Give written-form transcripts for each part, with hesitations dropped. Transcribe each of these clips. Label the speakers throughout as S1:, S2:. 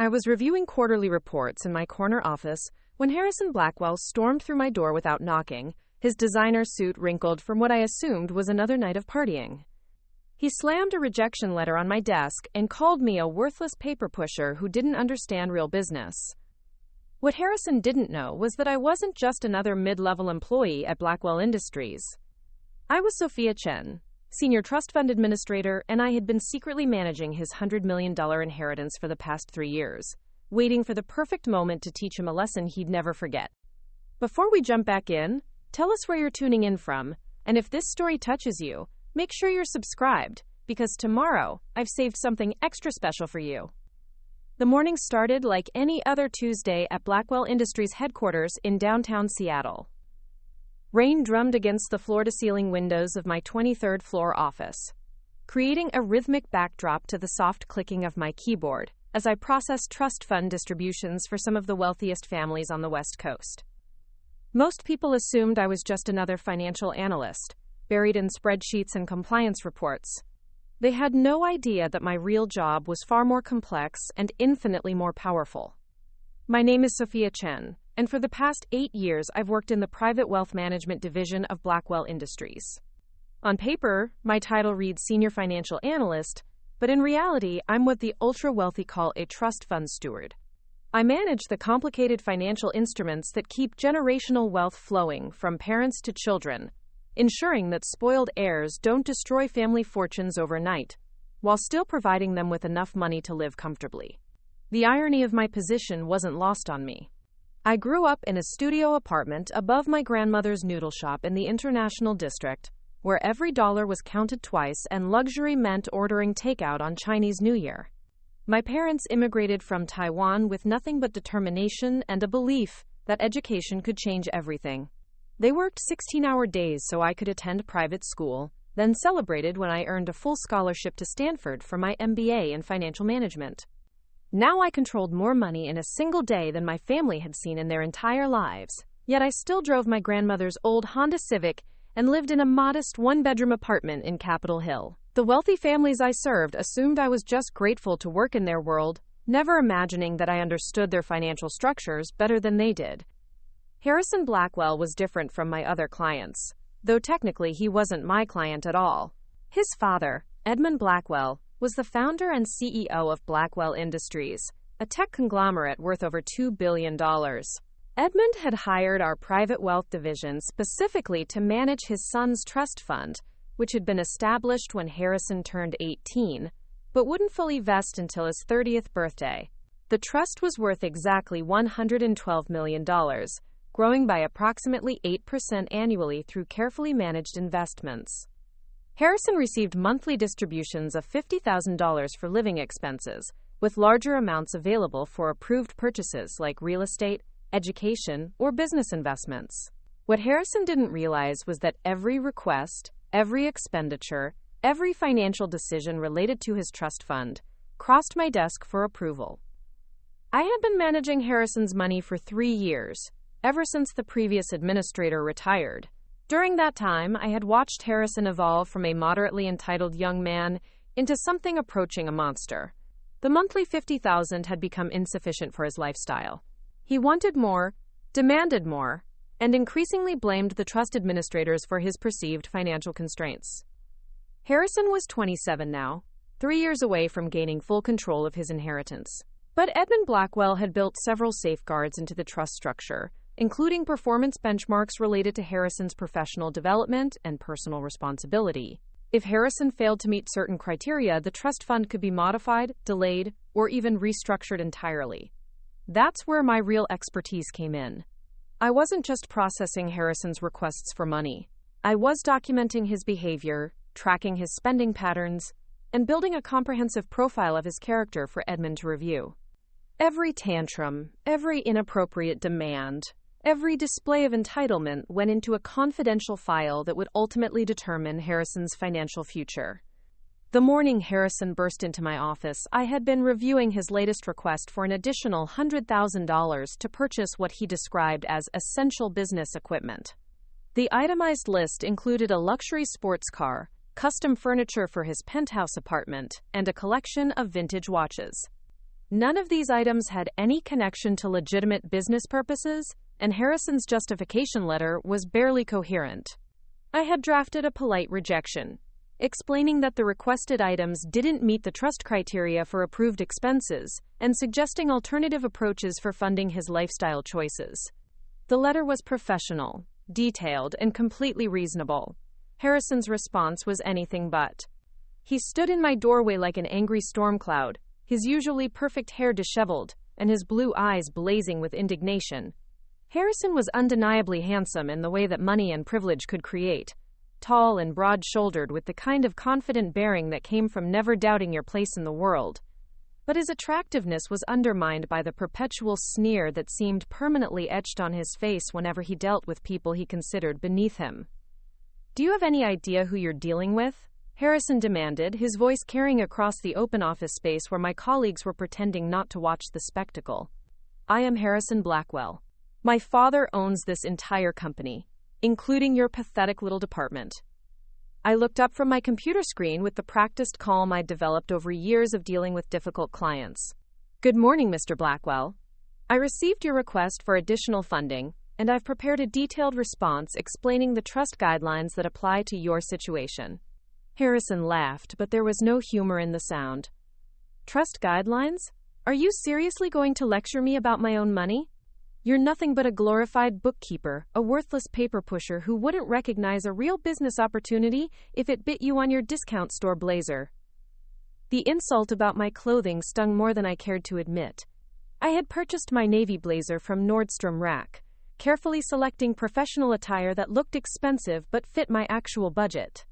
S1: I was reviewing quarterly reports in my corner office when Harrison Blackwell stormed through my door without knocking, his designer suit wrinkled from what I assumed was another night of partying. He slammed a rejection letter on my desk and called me a worthless paper pusher who didn't understand real business. What Harrison didn't know was that I wasn't just another mid-level employee at Blackwell Industries. I was Sophia Chen, Senior Trust Fund Administrator, and I had been secretly managing his $100 million inheritance for the past 3 years, waiting for the perfect moment to teach him a lesson he'd never forget. Before we jump back in, tell us where you're tuning in from, and if this story touches you, make sure you're subscribed, because tomorrow I've saved something extra special for you. The morning started like any other Tuesday at Blackwell Industries headquarters in downtown Seattle. Rain drummed against the floor-to-ceiling windows of my 23rd floor office, creating a rhythmic backdrop to the soft clicking of my keyboard as I processed trust fund distributions for some of the wealthiest families on the West Coast. Most people assumed I was just another financial analyst, buried in spreadsheets and compliance reports. They had no idea that my real job was far more complex and infinitely more powerful. My name is Sophia Chen, and for the past 8 years I've worked in the private wealth management division of Blackwell Industries. On paper, my title reads Senior Financial Analyst, but in reality, I'm what the ultra-wealthy call a trust fund steward. I manage the complicated financial instruments that keep generational wealth flowing from parents to children, ensuring that spoiled heirs don't destroy family fortunes overnight, while still providing them with enough money to live comfortably. The irony of my position wasn't lost on me. I grew up in a studio apartment above my grandmother's noodle shop in the International District, where every dollar was counted twice and luxury meant ordering takeout on Chinese New Year. My parents immigrated from Taiwan with nothing but determination and a belief that education could change everything. They worked 16-hour days so I could attend private school, then celebrated when I earned a full scholarship to Stanford for my MBA in financial management. Now I controlled more money in a single day than my family had seen in their entire lives, yet I still drove my grandmother's old Honda Civic and lived in a modest one-bedroom apartment in Capitol Hill. The wealthy families I served assumed I was just grateful to work in their world, never imagining that I understood their financial structures better than they did. Harrison Blackwell was different from my other clients, though technically he wasn't my client at all. His father, Edmund Blackwell, was the founder and CEO of Blackwell Industries, a tech conglomerate worth over $2 billion. Edmund had hired our private wealth division specifically to manage his son's trust fund, which had been established when Harrison turned 18, but wouldn't fully vest until his 30th birthday. The trust was worth exactly $112 million, growing by approximately 8% annually through carefully managed investments. Harrison received monthly distributions of $50,000 for living expenses, with larger amounts available for approved purchases like real estate, education, or business investments. What Harrison didn't realize was that every request, every expenditure, every financial decision related to his trust fund crossed my desk for approval. I had been managing Harrison's money for 3 years, ever since the previous administrator retired. During that time, I had watched Harrison evolve from a moderately entitled young man into something approaching a monster. The monthly $50,000 had become insufficient for his lifestyle. He wanted more, demanded more, and increasingly blamed the trust administrators for his perceived financial constraints. Harrison was 27 now, 3 years away from gaining full control of his inheritance. But Edmund Blackwell had built several safeguards into the trust structure, including performance benchmarks related to Harrison's professional development and personal responsibility. If Harrison failed to meet certain criteria, the trust fund could be modified, delayed, or even restructured entirely. That's where my real expertise came in. I wasn't just processing Harrison's requests for money. I was documenting his behavior, tracking his spending patterns, and building a comprehensive profile of his character for Edmund to review. Every tantrum, every inappropriate demand, every display of entitlement went into a confidential file that would ultimately determine Harrison's financial future. The morning Harrison burst into my office, I had been reviewing his latest request for an additional $100,000 to purchase what he described as essential business equipment. The itemized list included a luxury sports car, custom furniture for his penthouse apartment, and a collection of vintage watches. None of these items had any connection to legitimate business purposes, and Harrison's justification letter was barely coherent. I had drafted a polite rejection, explaining that the requested items didn't meet the trust criteria for approved expenses, and suggesting alternative approaches for funding his lifestyle choices. The letter was professional, detailed, and completely reasonable. Harrison's response was anything but. He stood in my doorway like an angry storm cloud, his usually perfect hair disheveled, and his blue eyes blazing with indignation. Harrison was undeniably handsome in the way that money and privilege could create, tall and broad-shouldered with the kind of confident bearing that came from never doubting your place in the world. But his attractiveness was undermined by the perpetual sneer that seemed permanently etched on his face whenever he dealt with people he considered beneath him. "Do you have any idea who you're dealing with?" Harrison demanded, his voice carrying across the open office space where my colleagues were pretending not to watch the spectacle. "I am Harrison Blackwell. My father owns this entire company, including your pathetic little department." I looked up from my computer screen with the practiced calm I'd developed over years of dealing with difficult clients. "Good morning, Mr. Blackwell. I received your request for additional funding, and I've prepared a detailed response explaining the trust guidelines that apply to your situation." Harrison laughed, but there was no humor in the sound. "Trust guidelines? Are you seriously going to lecture me about my own money? You're nothing but a glorified bookkeeper, a worthless paper pusher who wouldn't recognize a real business opportunity if it bit you on your discount store blazer." The insult about my clothing stung more than I cared to admit. I had purchased my navy blazer from Nordstrom Rack, carefully selecting professional attire that looked expensive but fit my actual budget.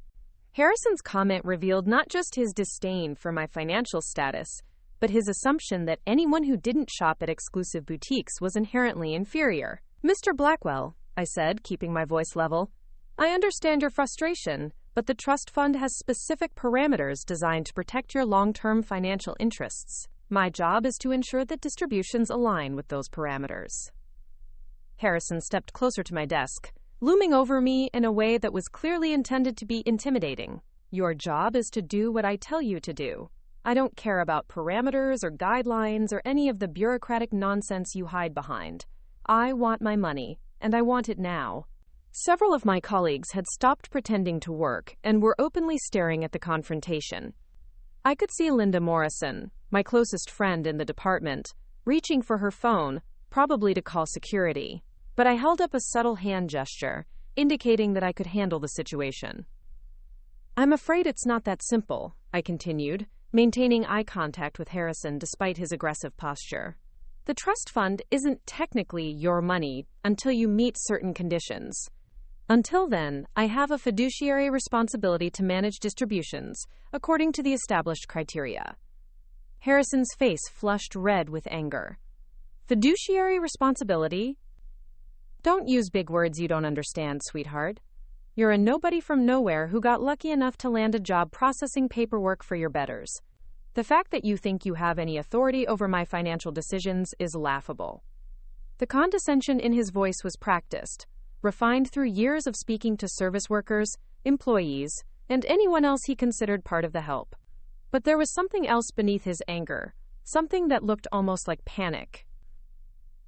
S1: Harrison's comment revealed not just his disdain for my financial status, but his assumption that anyone who didn't shop at exclusive boutiques was inherently inferior. "Mr. Blackwell," I said, keeping my voice level, "I understand your frustration, but the trust fund has specific parameters designed to protect your long-term financial interests. My job is to ensure that distributions align with those parameters." Harrison stepped closer to my desk, looming over me in a way that was clearly intended to be intimidating. "Your job is to do what I tell you to do. I don't care about parameters or guidelines or any of the bureaucratic nonsense you hide behind. I want my money, and I want it now." Several of my colleagues had stopped pretending to work and were openly staring at the confrontation. I could see Linda Morrison, my closest friend in the department, reaching for her phone, probably to call security. But I held up a subtle hand gesture, indicating that I could handle the situation. "I'm afraid it's not that simple," I continued, maintaining eye contact with Harrison despite his aggressive posture. "The trust fund isn't technically your money until you meet certain conditions. Until then, I have a fiduciary responsibility to manage distributions according to the established criteria." Harrison's face flushed red with anger. "Fiduciary responsibility? Don't use big words you don't understand, sweetheart. You're a nobody from nowhere who got lucky enough to land a job processing paperwork for your betters. The fact that you think you have any authority over my financial decisions is laughable." The condescension in his voice was practiced, refined through years of speaking to service workers, employees, and anyone else he considered part of the help. But there was something else beneath his anger, something that looked almost like panic.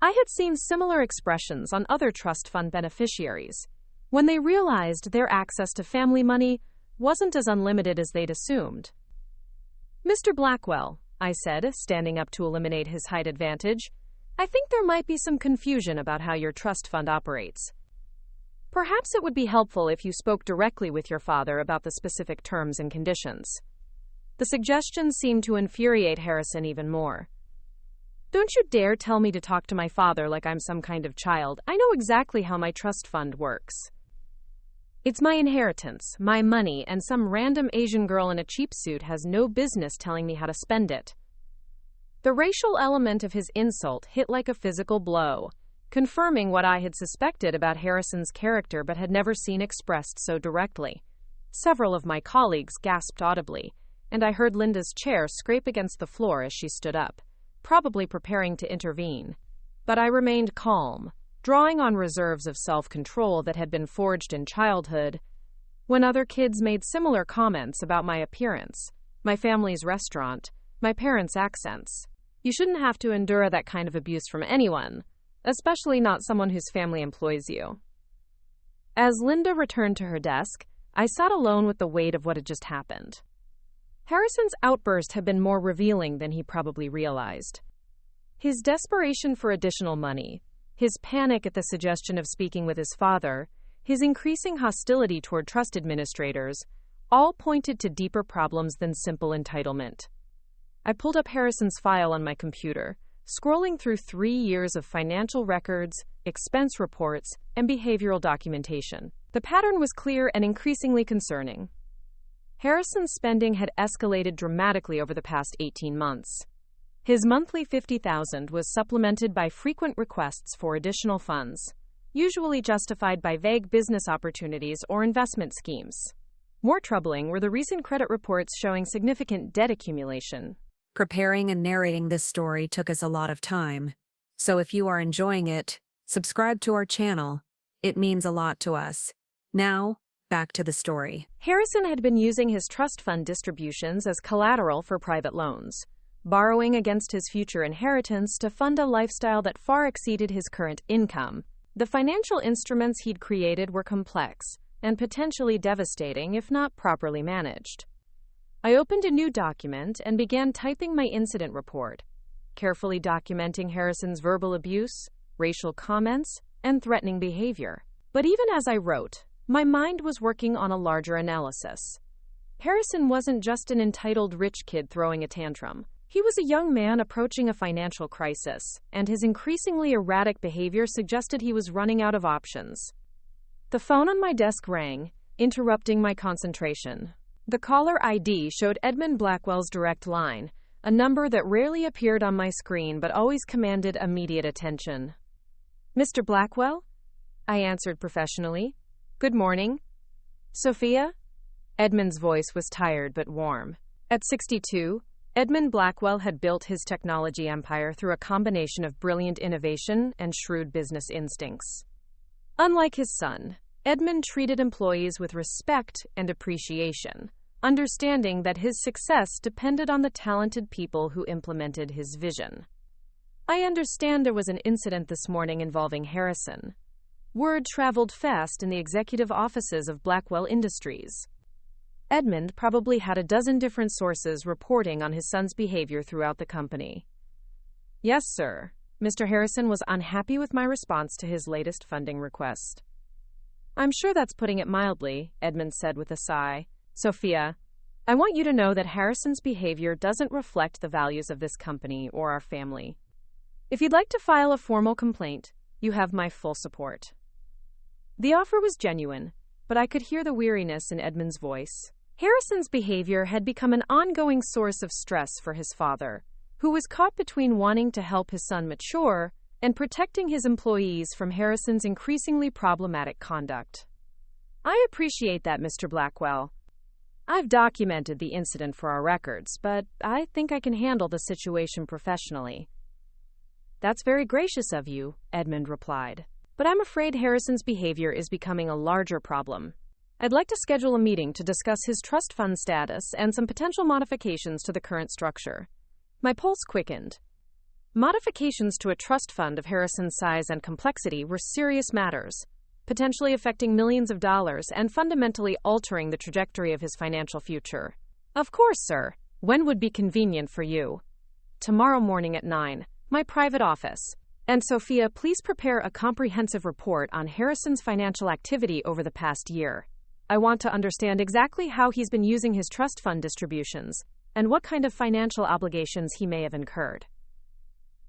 S1: I had seen similar expressions on other trust fund beneficiaries, when they realized their access to family money wasn't as unlimited as they'd assumed. "Mr. Blackwell," I said, standing up to eliminate his height advantage, "I think there might be some confusion about how your trust fund operates. Perhaps it would be helpful if you spoke directly with your father about the specific terms and conditions." The suggestion seemed to infuriate Harrison even more. "Don't you dare tell me to talk to my father like I'm some kind of child. I know exactly how my trust fund works. It's my inheritance, my money, and some random Asian girl in a cheap suit has no business telling me how to spend it." The racial element of his insult hit like a physical blow, confirming what I had suspected about Harrison's character but had never seen expressed so directly. Several of my colleagues gasped audibly, and I heard Linda's chair scrape against the floor as she stood up, probably preparing to intervene. But I remained calm, drawing on reserves of self-control that had been forged in childhood. When other kids made similar comments about my appearance, my family's restaurant, my parents' accents, You shouldn't have to endure that kind of abuse from anyone, especially not someone whose family employs you. As Linda returned to her desk, I sat alone with the weight of what had just happened. Harrison's outburst had been more revealing than he probably realized. His desperation for additional money, his panic at the suggestion of speaking with his father, his increasing hostility toward trust administrators, all pointed to deeper problems than simple entitlement. I pulled up Harrison's file on my computer, scrolling through 3 years of financial records, expense reports, and behavioral documentation. The pattern was clear and increasingly concerning. Harrison's spending had escalated dramatically over the past 18 months. His monthly $50,000 was supplemented by frequent requests for additional funds, usually justified by vague business opportunities or investment schemes. More troubling were the recent credit reports showing significant debt accumulation.
S2: Preparing and narrating this story took us a lot of time, so if you are enjoying it, subscribe to our channel. It means a lot to us. Now, back to the story.
S1: Harrison had been using his trust fund distributions as collateral for private loans, borrowing against his future inheritance to fund a lifestyle that far exceeded his current income. The financial instruments he'd created were complex and potentially devastating if not properly managed. I opened a new document and began typing my incident report, carefully documenting Harrison's verbal abuse, racial comments, and threatening behavior. But even as I wrote, my mind was working on a larger analysis. Harrison wasn't just an entitled rich kid throwing a tantrum. He was a young man approaching a financial crisis, and his increasingly erratic behavior suggested he was running out of options. The phone on my desk rang, interrupting my concentration. The caller ID showed Edmund Blackwell's direct line, a number that rarely appeared on my screen but always commanded immediate attention. "Mr. Blackwell?" I answered professionally. "Good morning." "Sophia?" Edmund's voice was tired but warm. At 62, Edmund Blackwell had built his technology empire through a combination of brilliant innovation and shrewd business instincts. Unlike his son, Edmund treated employees with respect and appreciation, understanding that his success depended on the talented people who implemented his vision. "I understand there was an incident this morning involving Harrison." Word traveled fast in the executive offices of Blackwell Industries. Edmund probably had a dozen different sources reporting on his son's behavior throughout the company. "Yes, sir." Mr. Harrison was unhappy with my response to his latest funding request. "I'm sure that's putting it mildly," Edmund said with a sigh. "Sophia, I want you to know that Harrison's behavior doesn't reflect the values of this company or our family. If you'd like to file a formal complaint, you have my full support." The offer was genuine, but I could hear the weariness in Edmund's voice. Harrison's behavior had become an ongoing source of stress for his father, who was caught between wanting to help his son mature and protecting his employees from Harrison's increasingly problematic conduct. "I appreciate that, Mr. Blackwell. I've documented the incident for our records, but I think I can handle the situation professionally." "That's very gracious of you," Edmund replied. "But I'm afraid Harrison's behavior is becoming a larger problem. I'd like to schedule a meeting to discuss his trust fund status and some potential modifications to the current structure." My pulse quickened. Modifications to a trust fund of Harrison's size and complexity were serious matters, potentially affecting millions of dollars and fundamentally altering the trajectory of his financial future. "Of course, sir. When would be convenient for you?" "Tomorrow morning at 9, my private office. And Sophia, please prepare a comprehensive report on Harrison's financial activity over the past year. I want to understand exactly how he's been using his trust fund distributions and what kind of financial obligations he may have incurred."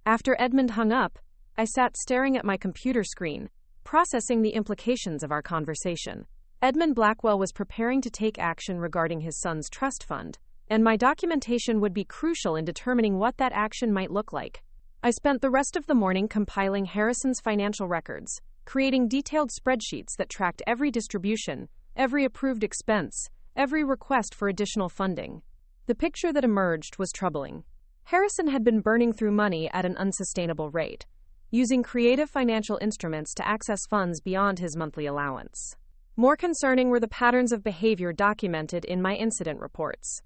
S1: After Edmund hung up, I sat staring at my computer screen, processing the implications of our conversation. Edmund Blackwell was preparing to take action regarding his son's trust fund, and my documentation would be crucial in determining what that action might look like. I spent the rest of the morning compiling Harrison's financial records, creating detailed spreadsheets that tracked every distribution, every approved expense, every request for additional funding. The picture that emerged was troubling. Harrison had been burning through money at an unsustainable rate, using creative financial instruments to access funds beyond his monthly allowance. More concerning were the patterns of behavior documented in my incident reports.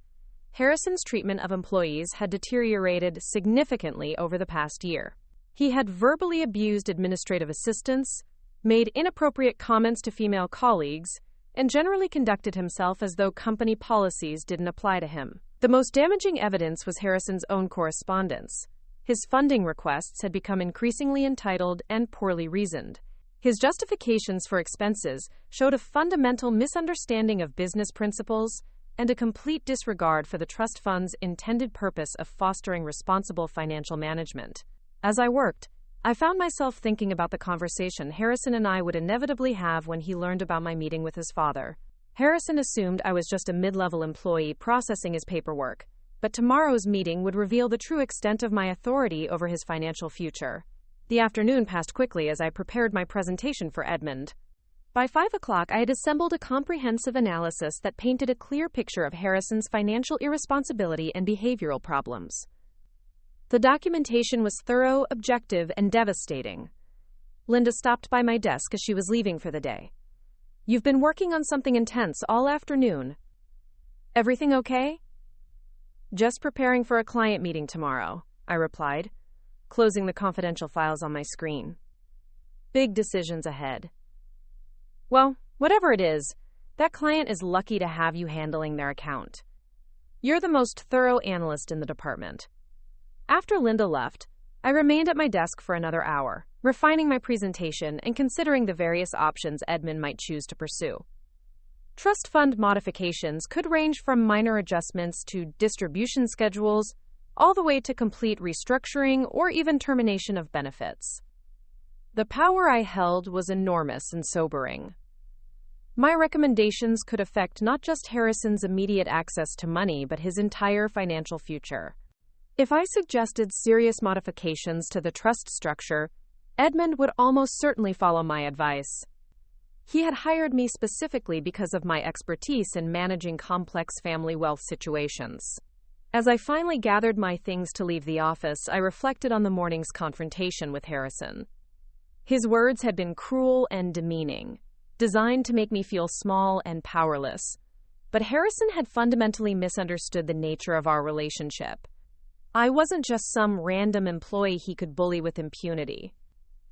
S1: Harrison's treatment of employees had deteriorated significantly over the past year. He had verbally abused administrative assistants, made inappropriate comments to female colleagues, and generally conducted himself as though company policies didn't apply to him. The most damaging evidence was Harrison's own correspondence. His funding requests had become increasingly entitled and poorly reasoned. His justifications for expenses showed a fundamental misunderstanding of business principles and a complete disregard for the trust fund's intended purpose of fostering responsible financial management. As I worked, I found myself thinking about the conversation Harrison and I would inevitably have when he learned about my meeting with his father. Harrison assumed I was just a mid-level employee processing his paperwork, but tomorrow's meeting would reveal the true extent of my authority over his financial future. The afternoon passed quickly as I prepared my presentation for Edmund. By 5 o'clock, I had assembled a comprehensive analysis that painted a clear picture of Harrison's financial irresponsibility and behavioral problems. The documentation was thorough, objective, and devastating. Linda stopped by my desk as she was leaving for the day. "You've been working on something intense all afternoon. Everything okay?" "Just preparing for a client meeting tomorrow," I replied, closing the confidential files on my screen. "Big decisions ahead." "Well, whatever it is, that client is lucky to have you handling their account. You're the most thorough analyst in the department." After Linda left, I remained at my desk for another hour, refining my presentation and considering the various options Edmund might choose to pursue. Trust fund modifications could range from minor adjustments to distribution schedules, all the way to complete restructuring or even termination of benefits. The power I held was enormous and sobering. My recommendations could affect not just Harrison's immediate access to money, but his entire financial future. If I suggested serious modifications to the trust structure, Edmund would almost certainly follow my advice. He had hired me specifically because of my expertise in managing complex family wealth situations. As I finally gathered my things to leave the office, I reflected on the morning's confrontation with Harrison. His words had been cruel and demeaning, designed to make me feel small and powerless. But Harrison had fundamentally misunderstood the nature of our relationship. I wasn't just some random employee he could bully with impunity.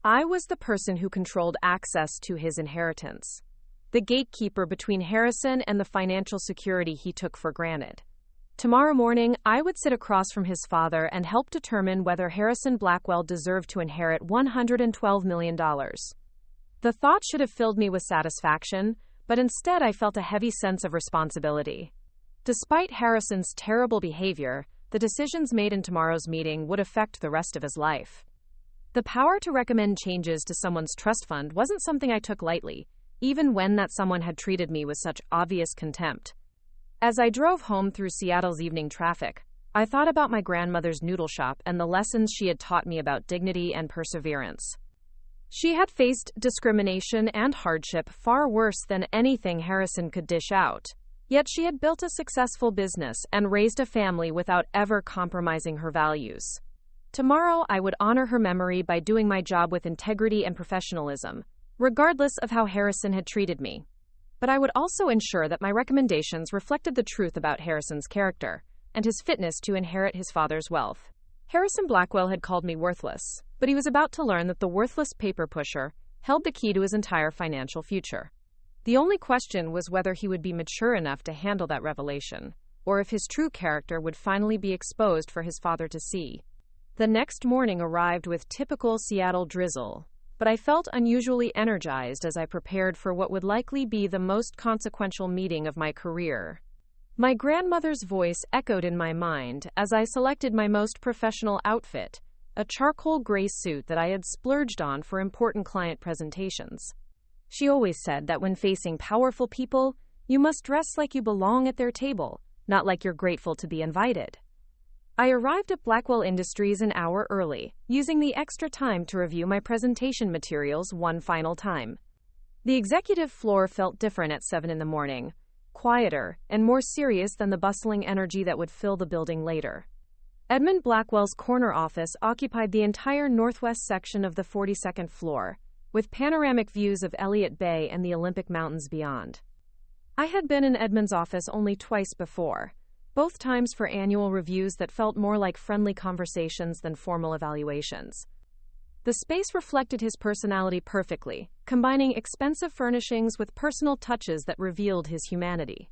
S1: I was the person who controlled access to his inheritance, the gatekeeper between Harrison and the financial security he took for granted. Tomorrow morning, I would sit across from his father and help determine whether Harrison Blackwell deserved to inherit $112 million. The thought should have filled me with satisfaction, but instead I felt a heavy sense of responsibility. Despite Harrison's terrible behavior, the decisions made in tomorrow's meeting would affect the rest of his life. The power to recommend changes to someone's trust fund wasn't something I took lightly, even when that someone had treated me with such obvious contempt. As I drove home through Seattle's evening traffic, I thought about my grandmother's noodle shop and the lessons she had taught me about dignity and perseverance. She had faced discrimination and hardship far worse than anything Harrison could dish out. Yet she had built a successful business and raised a family without ever compromising her values. Tomorrow, I would honor her memory by doing my job with integrity and professionalism, regardless of how Harrison had treated me. But I would also ensure that my recommendations reflected the truth about Harrison's character and his fitness to inherit his father's wealth. Harrison Blackwell had called me worthless, but he was about to learn that the worthless paper pusher held the key to his entire financial future. The only question was whether he would be mature enough to handle that revelation, or if his true character would finally be exposed for his father to see. The next morning arrived with typical Seattle drizzle, but I felt unusually energized as I prepared for what would likely be the most consequential meeting of my career. My grandmother's voice echoed in my mind as I selected my most professional outfit, a charcoal gray suit that I had splurged on for important client presentations. She always said that when facing powerful people, you must dress like you belong at their table, not like you're grateful to be invited. I arrived at Blackwell Industries an hour early, using the extra time to review my presentation materials one final time. The executive floor felt different at 7 in the morning, quieter and more serious than the bustling energy that would fill the building later. Edmund Blackwell's corner office occupied the entire northwest section of the 42nd floor, with panoramic views of Elliott Bay and the Olympic Mountains beyond. I had been in Edmund's office only twice before, both times for annual reviews that felt more like friendly conversations than formal evaluations. The space reflected his personality perfectly, combining expensive furnishings with personal touches that revealed his humanity.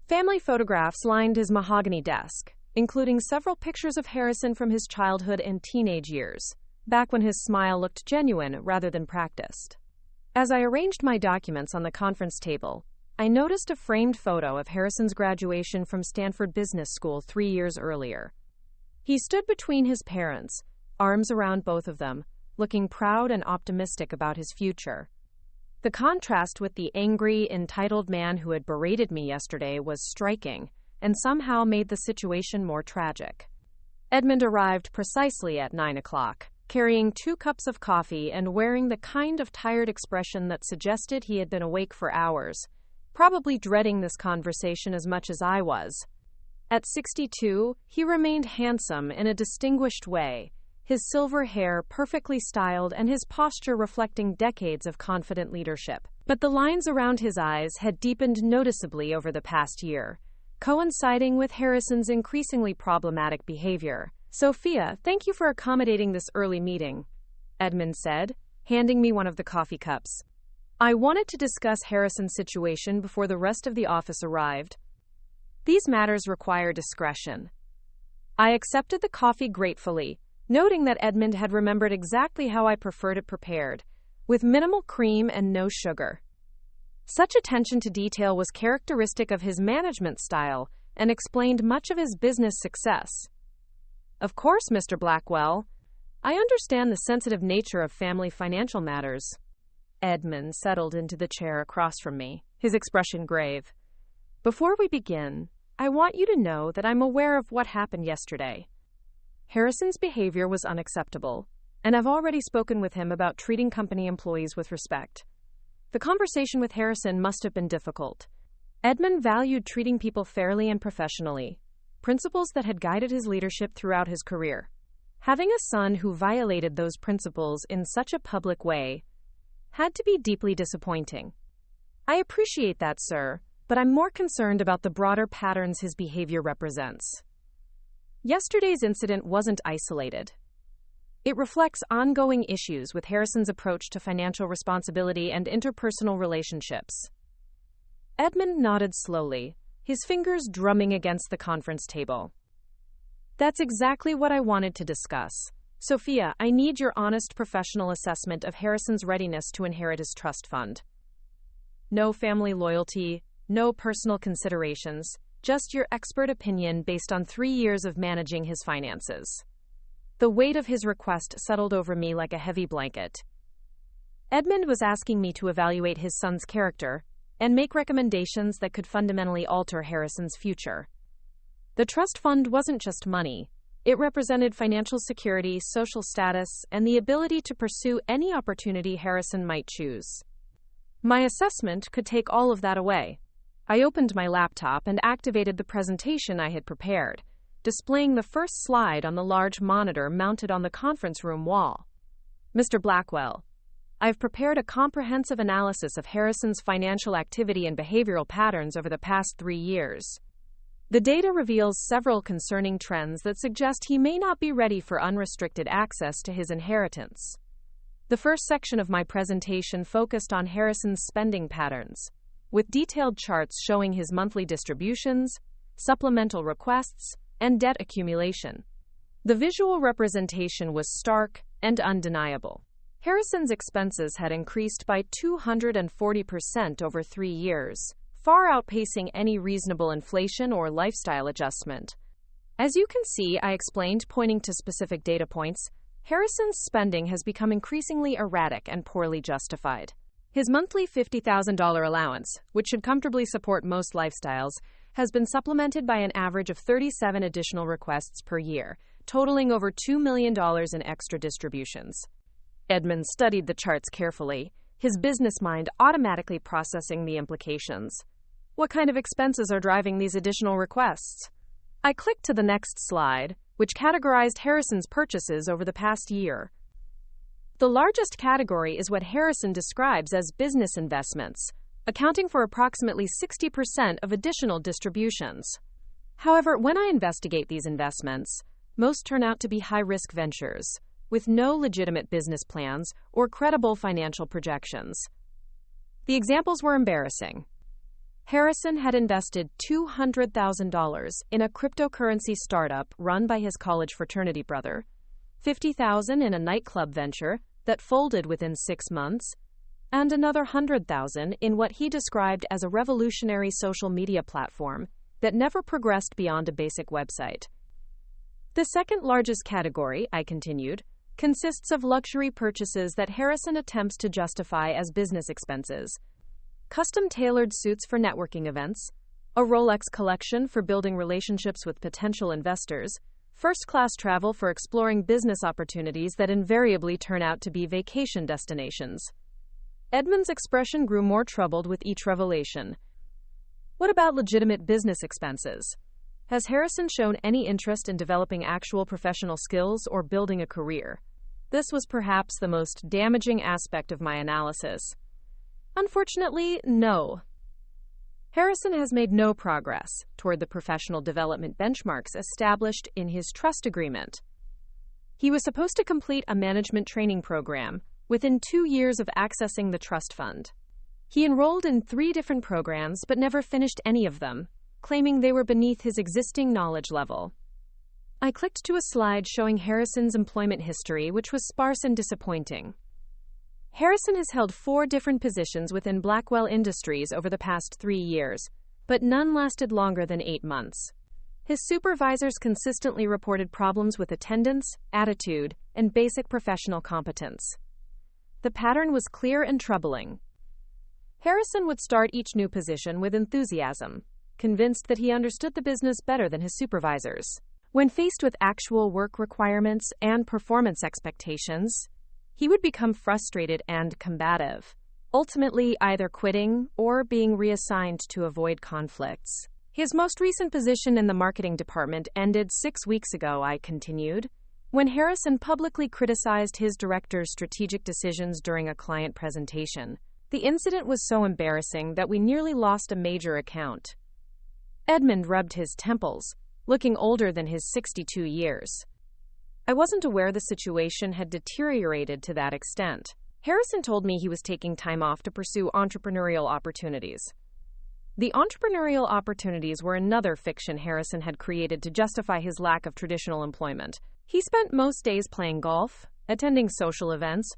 S1: Family photographs lined his mahogany desk, including several pictures of Harrison from his childhood and teenage years, back when his smile looked genuine rather than practiced. As I arranged my documents on the conference table, I noticed a framed photo of Harrison's graduation from Stanford Business School 3 years earlier. He stood between his parents, arms around both of them, looking proud and optimistic about his future. The contrast with the angry, entitled man who had berated me yesterday was striking, and somehow made the situation more tragic. Edmund arrived precisely at 9 o'clock, carrying 2 cups of coffee and wearing the kind of tired expression that suggested he had been awake for hours, probably dreading this conversation as much as I was. At 62, he remained handsome in a distinguished way, his silver hair perfectly styled and his posture reflecting decades of confident leadership. But the lines around his eyes had deepened noticeably over the past year, coinciding with Harrison's increasingly problematic behavior. "Sophia, thank you for accommodating this early meeting," Edmund said, handing me one of the coffee cups. I wanted to discuss Harrison's situation before the rest of the office arrived. These matters require discretion. I accepted the coffee gratefully, noting that Edmund had remembered exactly how I preferred it prepared, with minimal cream and no sugar. Such attention to detail was characteristic of his management style and explained much of his business success. "Of course, Mr. Blackwell. I understand the sensitive nature of family financial matters." Edmund settled into the chair across from me, his expression grave. "Before we begin, I want you to know that I'm aware of what happened yesterday. Harrison's behavior was unacceptable, and I've already spoken with him about treating company employees with respect. The conversation with Harrison must have been difficult. Edmund valued treating people fairly and professionally, principles that had guided his leadership throughout his career. Having a son who violated those principles in such a public way had to be deeply disappointing. I appreciate that, sir, but I'm more concerned about the broader patterns his behavior represents. Yesterday's incident wasn't isolated. It reflects ongoing issues with Harrison's approach to financial responsibility and interpersonal relationships." Edmund nodded slowly, his fingers drumming against the conference table. "That's exactly what I wanted to discuss. Sophia, I need your honest professional assessment of Harrison's readiness to inherit his trust fund. No family loyalty, no personal considerations, just your expert opinion based on 3 years of managing his finances." The weight of his request settled over me like a heavy blanket. Edmund was asking me to evaluate his son's character and make recommendations that could fundamentally alter Harrison's future. The trust fund wasn't just money. It represented financial security, social status, and the ability to pursue any opportunity Harrison might choose. My assessment could take all of that away. I opened my laptop and activated the presentation I had prepared, displaying the first slide on the large monitor mounted on the conference room wall. "Mr. Blackwell, I've prepared a comprehensive analysis of Harrison's financial activity and behavioral patterns over the past 3 years. The data reveals several concerning trends that suggest he may not be ready for unrestricted access to his inheritance." The first section of my presentation focused on Harrison's spending patterns, with detailed charts showing his monthly distributions, supplemental requests, and debt accumulation. The visual representation was stark and undeniable. Harrison's expenses had increased by 240% over 3 years, far outpacing any reasonable inflation or lifestyle adjustment. As you can see, I explained, pointing to specific data points, Harrison's spending has become increasingly erratic and poorly justified. His monthly $50,000 allowance, which should comfortably support most lifestyles, has been supplemented by an average of 37 additional requests per year, totaling over $2 million in extra distributions. Edmund studied the charts carefully, his business mind automatically processing the implications. What kind of expenses are driving these additional requests? I clicked to the next slide, which categorized Harrison's purchases over the past year. The largest category is what Harrison describes as business investments, accounting for approximately 60% of additional distributions. However, when I investigate these investments, most turn out to be high-risk ventures, with no legitimate business plans or credible financial projections. The examples were embarrassing. Harrison had invested $200,000 in a cryptocurrency startup run by his college fraternity brother, $50,000 in a nightclub venture that folded within 6 months, and another $100,000 in what he described as a revolutionary social media platform that never progressed beyond a basic website. The second largest category, I continued, consists of luxury purchases that Harrison attempts to justify as business expenses. Custom-tailored suits for networking events, a Rolex collection for building relationships with potential investors, first-class travel for exploring business opportunities that invariably turn out to be vacation destinations. Edmund's expression grew more troubled with each revelation. What about legitimate business expenses? Has Harrison shown any interest in developing actual professional skills or building a career? This was perhaps the most damaging aspect of my analysis. Unfortunately, no. Harrison has made no progress toward the professional development benchmarks established in his trust agreement. He was supposed to complete a management training program within 2 years of accessing the trust fund. He enrolled in 3 different programs but never finished any of them, claiming they were beneath his existing knowledge level. I clicked to a slide showing Harrison's employment history, which was sparse and disappointing. Harrison has held 4 different positions within Blackwell Industries over the past 3 years, but none lasted longer than 8 months. His supervisors consistently reported problems with attendance, attitude, and basic professional competence. The pattern was clear and troubling. Harrison would start each new position with enthusiasm, convinced that he understood the business better than his supervisors. When faced with actual work requirements and performance expectations, he would become frustrated and combative, ultimately either quitting or being reassigned to avoid conflicts. His most recent position in the marketing department ended 6 weeks ago, I continued, when Harrison publicly criticized his director's strategic decisions during a client presentation. The incident was so embarrassing that we nearly lost a major account. Edmund rubbed his temples, looking older than his 62 years. I wasn't aware the situation had deteriorated to that extent. Harrison told me he was taking time off to pursue entrepreneurial opportunities. The entrepreneurial opportunities were another fiction Harrison had created to justify his lack of traditional employment. He spent most days playing golf, attending social events,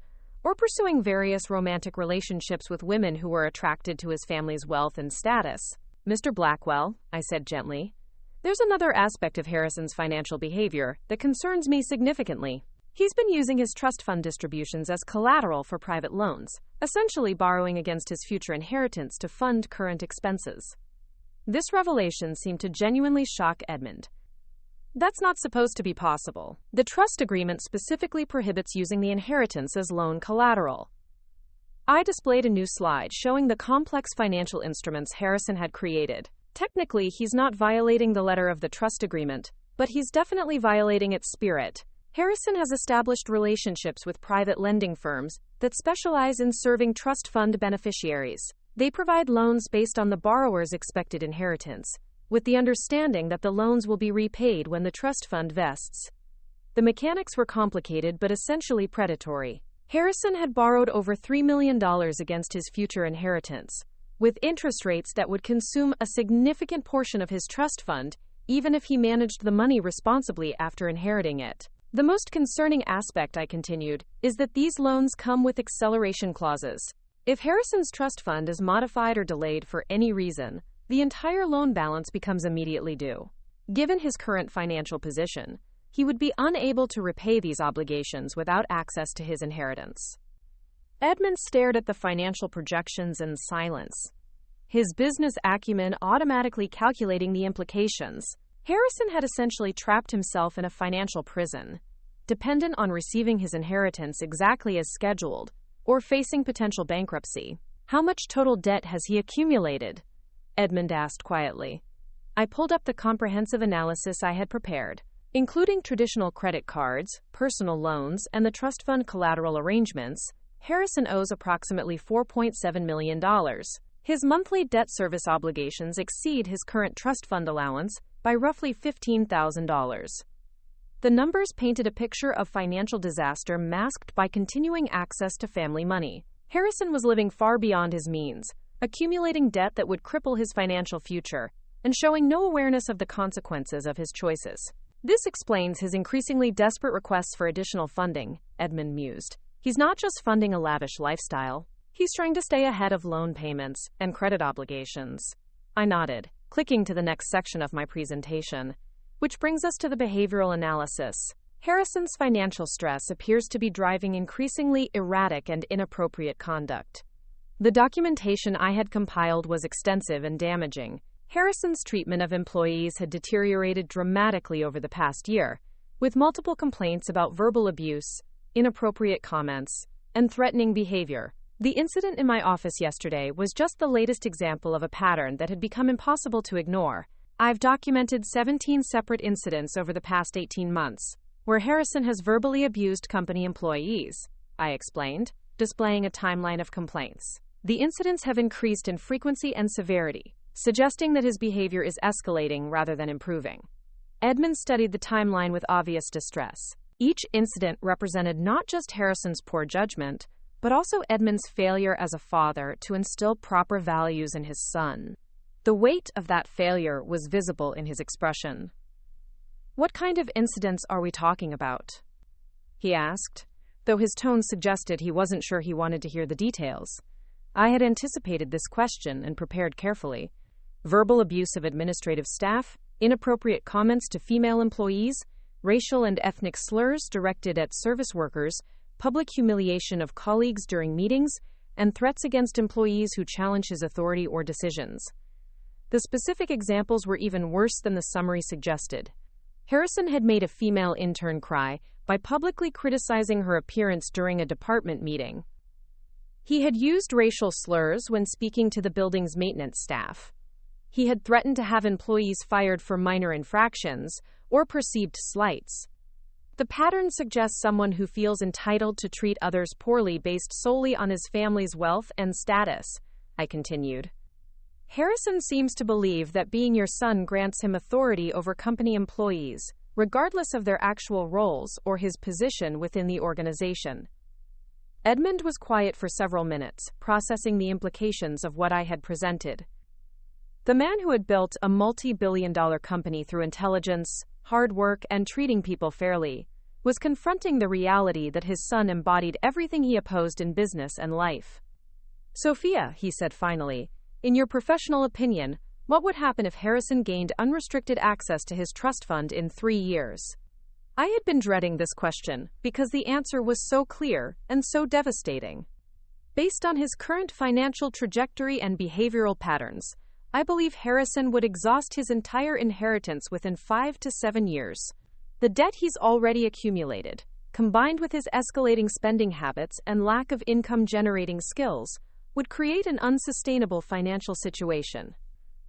S1: or pursuing various romantic relationships with women who were attracted to his family's wealth and status. Mr. Blackwell, I said gently, there's another aspect of Harrison's financial behavior that concerns me significantly. He's been using his trust fund distributions as collateral for private loans, essentially borrowing against his future inheritance to fund current expenses. This revelation seemed to genuinely shock Edmund. That's not supposed to be possible. The trust agreement specifically prohibits using the inheritance as loan collateral. I displayed a new slide showing the complex financial instruments Harrison had created. Technically, he's not violating the letter of the trust agreement, but he's definitely violating its spirit. Harrison has established relationships with private lending firms that specialize in serving trust fund beneficiaries. They provide loans based on the borrower's expected inheritance, with the understanding that the loans will be repaid when the trust fund vests. The mechanics were complicated but essentially predatory. Harrison had borrowed over $3 million against his future inheritance, with interest rates that would consume a significant portion of his trust fund, even if he managed the money responsibly after inheriting it. The most concerning aspect, I continued, is that these loans come with acceleration clauses. If Harrison's trust fund is modified or delayed for any reason, the entire loan balance becomes immediately due. Given his current financial position, he would be unable to repay these obligations without access to his inheritance. Edmund stared at the financial projections in silence, his business acumen automatically calculating the implications. Harrison had essentially trapped himself in a financial prison, dependent on receiving his inheritance exactly as scheduled, or facing potential bankruptcy. How much total debt has he accumulated? Edmund asked quietly. I pulled up the comprehensive analysis I had prepared, including traditional credit cards, personal loans, and the trust fund collateral arrangements. Harrison owes approximately $4.7 million. His monthly debt service obligations exceed his current trust fund allowance, by roughly $15,000. The numbers painted a picture of financial disaster masked by continuing access to family money. Harrison was living far beyond his means, accumulating debt that would cripple his financial future, and showing no awareness of the consequences of his choices. This explains his increasingly desperate requests for additional funding, Edmund mused. He's not just funding a lavish lifestyle, he's trying to stay ahead of loan payments and credit obligations. I nodded, clicking to the next section of my presentation. Which brings us to the behavioral analysis. Harrison's financial stress appears to be driving increasingly erratic and inappropriate conduct. The documentation I had compiled was extensive and damaging. Harrison's treatment of employees had deteriorated dramatically over the past year, with multiple complaints about verbal abuse, inappropriate comments, and threatening behavior. The incident in my office yesterday was just the latest example of a pattern that had become impossible to ignore. I've documented 17 separate incidents over the past 18 months, where Harrison has verbally abused company employees, I explained, displaying a timeline of complaints. The incidents have increased in frequency and severity, suggesting that his behavior is escalating rather than improving. Edmund studied the timeline with obvious distress. Each incident represented not just Harrison's poor judgment, but also Edmund's failure as a father to instill proper values in his son. The weight of that failure was visible in his expression. "What kind of incidents are we talking about?" he asked, though his tone suggested he wasn't sure he wanted to hear the details. I had anticipated this question and prepared carefully. Verbal abuse of administrative staff, inappropriate comments to female employees, racial and ethnic slurs directed at service workers, public humiliation of colleagues during meetings, and threats against employees who challenge his authority or decisions. The specific examples were even worse than the summary suggested. Harrison had made a female intern cry by publicly criticizing her appearance during a department meeting. He had used racial slurs when speaking to the building's maintenance staff. He had threatened to have employees fired for minor infractions or perceived slights. The pattern suggests someone who feels entitled to treat others poorly based solely on his family's wealth and status, I continued. Harrison seems to believe that being your son grants him authority over company employees, regardless of their actual roles or his position within the organization. Edmund was quiet for several minutes, processing the implications of what I had presented. The man who had built a multi-billion-dollar company through intelligence, hard work, and treating people fairly, was confronting the reality that his son embodied everything he opposed in business and life. "Sophia," he said finally, "in your professional opinion, what would happen if Harrison gained unrestricted access to his trust fund in 3 years?" I had been dreading this question because the answer was so clear and so devastating. Based on his current financial trajectory and behavioral patterns, I believe Harrison would exhaust his entire inheritance within 5 to 7 years. The debt he's already accumulated, combined with his escalating spending habits and lack of income-generating skills, would create an unsustainable financial situation.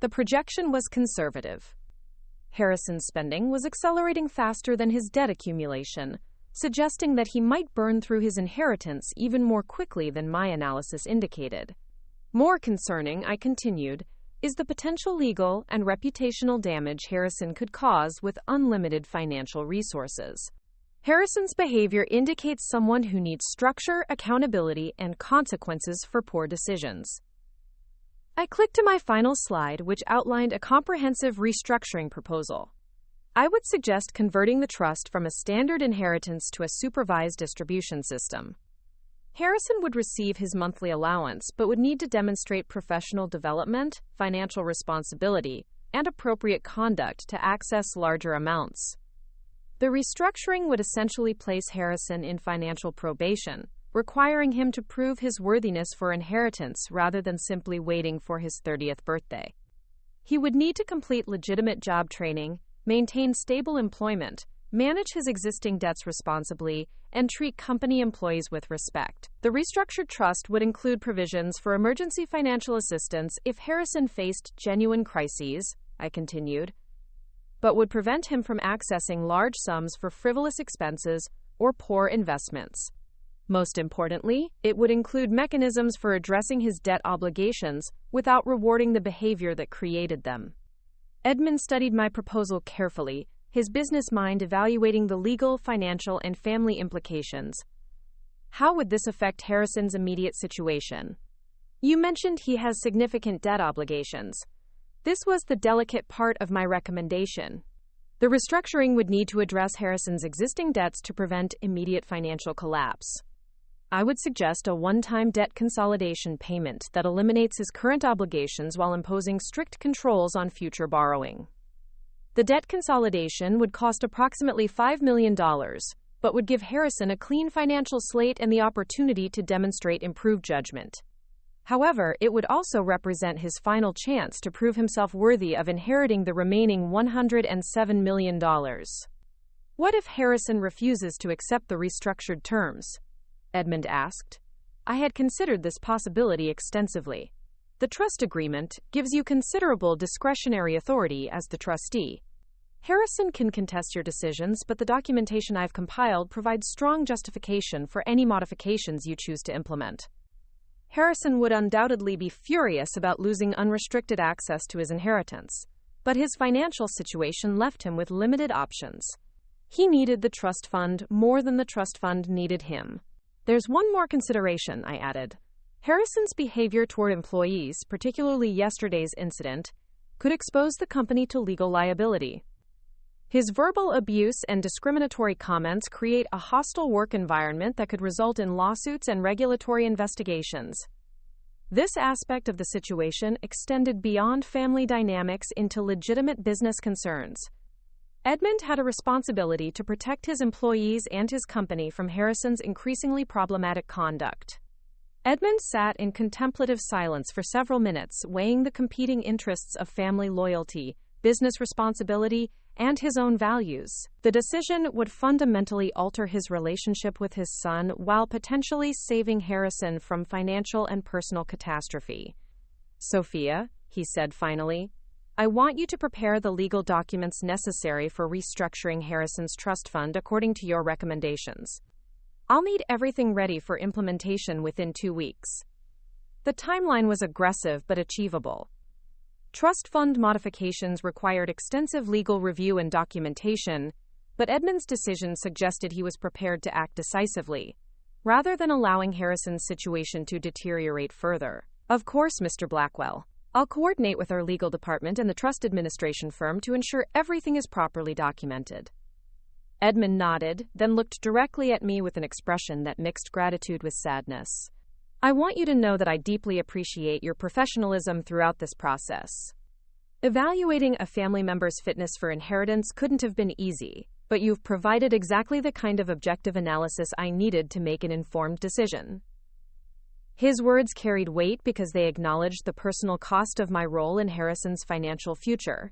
S1: The projection was conservative. Harrison's spending was accelerating faster than his debt accumulation, suggesting that he might burn through his inheritance even more quickly than my analysis indicated. More concerning, I continued, is the potential legal and reputational damage Harrison could cause with unlimited financial resources. Harrison's behavior indicates someone who needs structure, accountability, and consequences for poor decisions. I clicked to my final slide, which outlined a comprehensive restructuring proposal. I would suggest converting the trust from a standard inheritance to a supervised distribution system. Harrison would receive his monthly allowance, but would need to demonstrate professional development, financial responsibility, and appropriate conduct to access larger amounts. The restructuring would essentially place Harrison in financial probation, requiring him to prove his worthiness for inheritance rather than simply waiting for his 30th birthday. He would need to complete legitimate job training, maintain stable employment, manage his existing debts responsibly, and treat company employees with respect. The restructured trust would include provisions for emergency financial assistance if Harrison faced genuine crises, I continued, but would prevent him from accessing large sums for frivolous expenses or poor investments. Most importantly, it would include mechanisms for addressing his debt obligations without rewarding the behavior that created them. Edmund studied my proposal carefully, his business mind evaluating the legal, financial, and family implications. How would this affect Harrison's immediate situation? You mentioned he has significant debt obligations. This was the delicate part of my recommendation. The restructuring would need to address Harrison's existing debts to prevent immediate financial collapse. I would suggest a one-time debt consolidation payment that eliminates his current obligations while imposing strict controls on future borrowing. The debt consolidation would cost approximately $5 million, but would give Harrison a clean financial slate and the opportunity to demonstrate improved judgment. However, it would also represent his final chance to prove himself worthy of inheriting the remaining $107 million. What if Harrison refuses to accept the restructured terms? Edmund asked. I had considered this possibility extensively. The trust agreement gives you considerable discretionary authority as the trustee. Harrison can contest your decisions, but the documentation I've compiled provides strong justification for any modifications you choose to implement. Harrison would undoubtedly be furious about losing unrestricted access to his inheritance, but his financial situation left him with limited options. He needed the trust fund more than the trust fund needed him. There's one more consideration, I added. Harrison's behavior toward employees, particularly yesterday's incident, could expose the company to legal liability. His verbal abuse and discriminatory comments create a hostile work environment that could result in lawsuits and regulatory investigations. This aspect of the situation extended beyond family dynamics into legitimate business concerns. Edmund had a responsibility to protect his employees and his company from Harrison's increasingly problematic conduct. Edmund sat in contemplative silence for several minutes, weighing the competing interests of family loyalty, business responsibility, and his own values. The decision would fundamentally alter his relationship with his son while potentially saving Harrison from financial and personal catastrophe. Sophia, he said finally, I want you to prepare the legal documents necessary for restructuring Harrison's trust fund according to your recommendations. I'll need everything ready for implementation within 2 weeks. The timeline was aggressive but achievable. Trust fund modifications required extensive legal review and documentation, but Edmund's decision suggested he was prepared to act decisively, rather than allowing Harrison's situation to deteriorate further. Of course, Mr. Blackwell. I'll coordinate with our legal department and the trust administration firm to ensure everything is properly documented. Edmund nodded, then looked directly at me with an expression that mixed gratitude with sadness. I want you to know that I deeply appreciate your professionalism throughout this process. Evaluating a family member's fitness for inheritance couldn't have been easy, but you've provided exactly the kind of objective analysis I needed to make an informed decision. His words carried weight because they acknowledged the personal cost of my role in Harrison's financial future.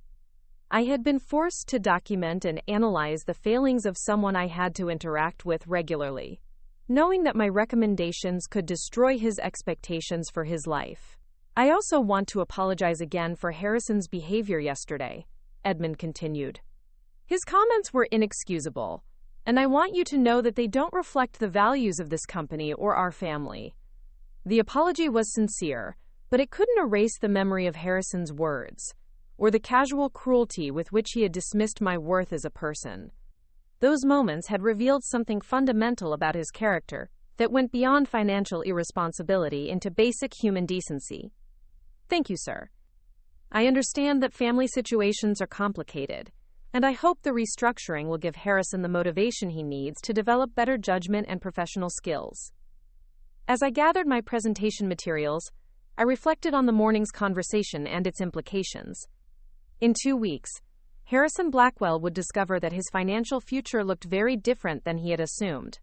S1: I had been forced to document and analyze the failings of someone I had to interact with regularly, knowing that my recommendations could destroy his expectations for his life. I also want to apologize again for Harrison's behavior yesterday, Edmund continued. His comments were inexcusable, and I want you to know that they don't reflect the values of this company or our family. The apology was sincere, but it couldn't erase the memory of Harrison's words, or the casual cruelty with which he had dismissed my worth as a person. Those moments had revealed something fundamental about his character that went beyond financial irresponsibility into basic human decency. Thank you, sir. I understand that family situations are complicated, and I hope the restructuring will give Harrison the motivation he needs to develop better judgment and professional skills. As I gathered my presentation materials, I reflected on the morning's conversation and its implications. In 2 weeks, Harrison Blackwell would discover that his financial future looked very different than he had assumed.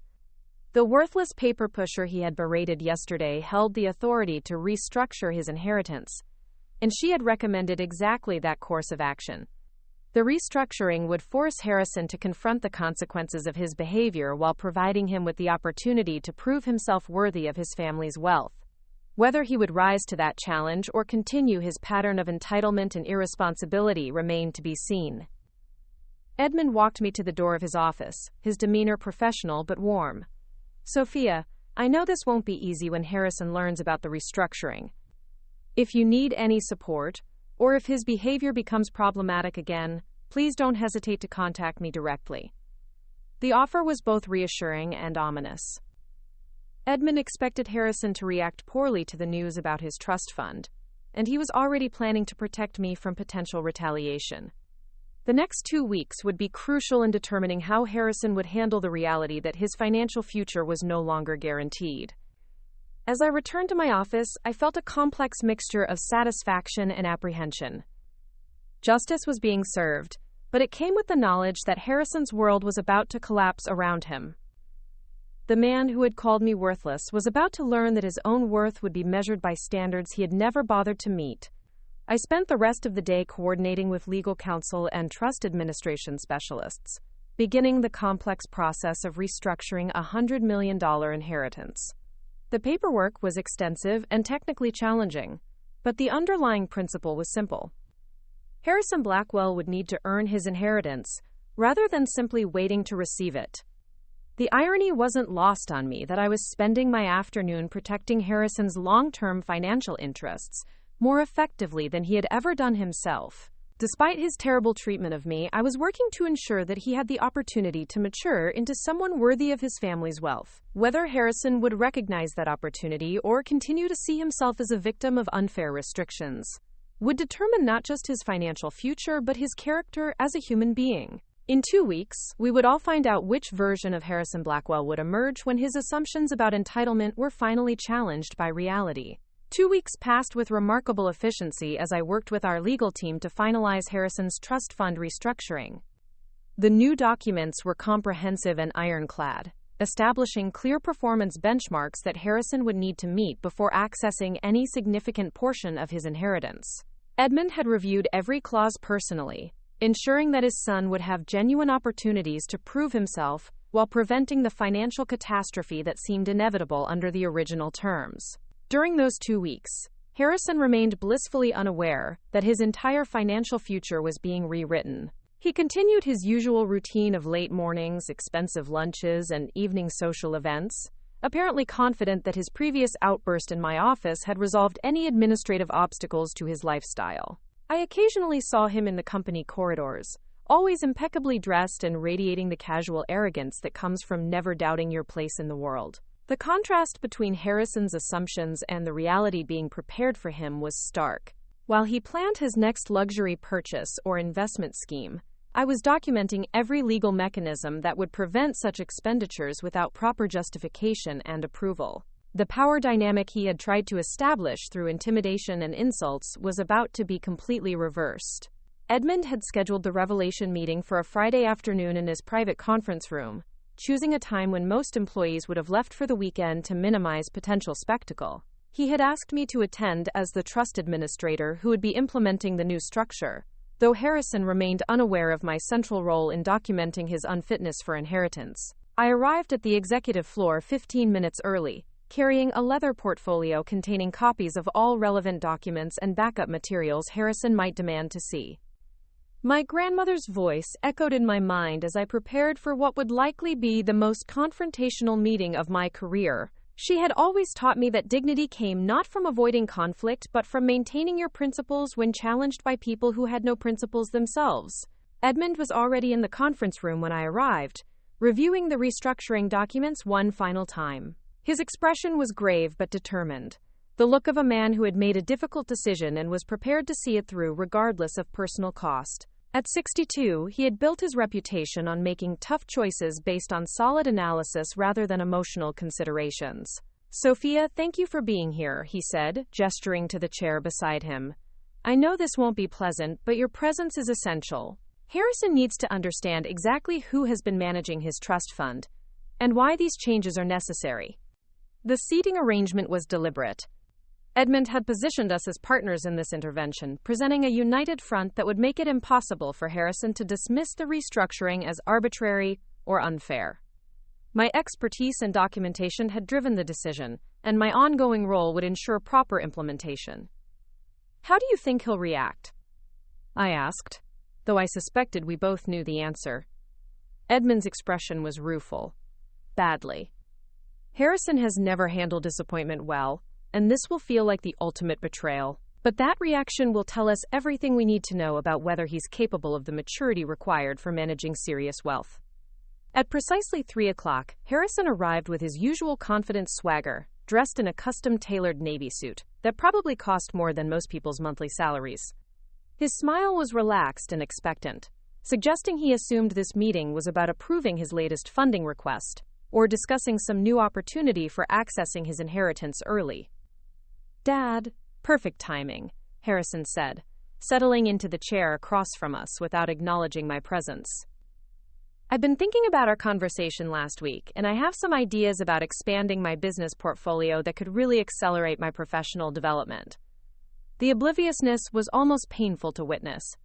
S1: The worthless paper pusher he had berated yesterday held the authority to restructure his inheritance, and she had recommended exactly that course of action. The restructuring would force Harrison to confront the consequences of his behavior while providing him with the opportunity to prove himself worthy of his family's wealth. Whether he would rise to that challenge or continue his pattern of entitlement and irresponsibility remained to be seen. Edmund walked me to the door of his office, his demeanor professional but warm. Sophia, I know this won't be easy when Harrison learns about the restructuring. If you need any support, or if his behavior becomes problematic again, please don't hesitate to contact me directly. The offer was both reassuring and ominous. Edmund expected Harrison to react poorly to the news about his trust fund, and he was already planning to protect me from potential retaliation. The next 2 weeks would be crucial in determining how Harrison would handle the reality that his financial future was no longer guaranteed. As I returned to my office, I felt a complex mixture of satisfaction and apprehension. Justice was being served, but it came with the knowledge that Harrison's world was about to collapse around him. The man who had called me worthless was about to learn that his own worth would be measured by standards he had never bothered to meet. I spent the rest of the day coordinating with legal counsel and trust administration specialists, beginning the complex process of restructuring a $100 million inheritance. The paperwork was extensive and technically challenging, but the underlying principle was simple. Harrison Blackwell would need to earn his inheritance, rather than simply waiting to receive it. The irony wasn't lost on me that I was spending my afternoon protecting Harrison's long-term financial interests more effectively than he had ever done himself. Despite his terrible treatment of me, I was working to ensure that he had the opportunity to mature into someone worthy of his family's wealth. Whether Harrison would recognize that opportunity or continue to see himself as a victim of unfair restrictions would determine not just his financial future, but his character as a human being. In 2 weeks, we would all find out which version of Harrison Blackwell would emerge when his assumptions about entitlement were finally challenged by reality. 2 weeks passed with remarkable efficiency as I worked with our legal team to finalize Harrison's trust fund restructuring. The new documents were comprehensive and ironclad, establishing clear performance benchmarks that Harrison would need to meet before accessing any significant portion of his inheritance. Edmund had reviewed every clause personally, ensuring that his son would have genuine opportunities to prove himself while preventing the financial catastrophe that seemed inevitable under the original terms. During those 2 weeks, Harrison remained blissfully unaware that his entire financial future was being rewritten. He continued his usual routine of late mornings, expensive lunches, and evening social events, apparently confident that his previous outburst in my office had resolved any administrative obstacles to his lifestyle. I occasionally saw him in the company corridors, always impeccably dressed and radiating the casual arrogance that comes from never doubting your place in the world. The contrast between Harrison's assumptions and the reality being prepared for him was stark. While he planned his next luxury purchase or investment scheme, I was documenting every legal mechanism that would prevent such expenditures without proper justification and approval. The power dynamic he had tried to establish through intimidation and insults was about to be completely reversed. Edmund had scheduled the revelation meeting for a Friday afternoon in his private conference room, choosing a time when most employees would have left for the weekend to minimize potential spectacle. He had asked me to attend as the trust administrator who would be implementing the new structure, though Harrison remained unaware of my central role in documenting his unfitness for inheritance. I arrived at the executive floor 15 minutes early, carrying a leather portfolio containing copies of all relevant documents and backup materials Harrison might demand to see. My grandmother's voice echoed in my mind as I prepared for what would likely be the most confrontational meeting of my career. She had always taught me that dignity came not from avoiding conflict, but from maintaining your principles when challenged by people who had no principles themselves. Edmund was already in the conference room when I arrived, reviewing the restructuring documents one final time. His expression was grave but determined, the look of a man who had made a difficult decision and was prepared to see it through regardless of personal cost. At 62, he had built his reputation on making tough choices based on solid analysis rather than emotional considerations. "Sophia, thank you for being here," he said, gesturing to the chair beside him. "I know this won't be pleasant, but your presence is essential. Harrison needs to understand exactly who has been managing his trust fund and why these changes are necessary." The seating arrangement was deliberate. Edmund had positioned us as partners in this intervention, presenting a united front that would make it impossible for Harrison to dismiss the restructuring as arbitrary or unfair. My expertise and documentation had driven the decision, and my ongoing role would ensure proper implementation. "How do you think he'll react?" I asked, though I suspected we both knew the answer. Edmund's expression was rueful. "Badly. Harrison has never handled disappointment well, and this will feel like the ultimate betrayal." But that reaction will tell us everything we need to know about whether he's capable of the maturity required for managing serious wealth. At precisely 3 o'clock, Harrison arrived with his usual confident swagger, dressed in a custom-tailored navy suit that probably cost more than most people's monthly salaries. His smile was relaxed and expectant, suggesting he assumed this meeting was about approving his latest funding request or discussing some new opportunity for accessing his inheritance early. "Dad, perfect timing," Harrison said, settling into the chair across from us without acknowledging my presence. "I've been thinking about our conversation last week, and I have some ideas about expanding my business portfolio that could really accelerate my professional development." The obliviousness was almost painful to witness.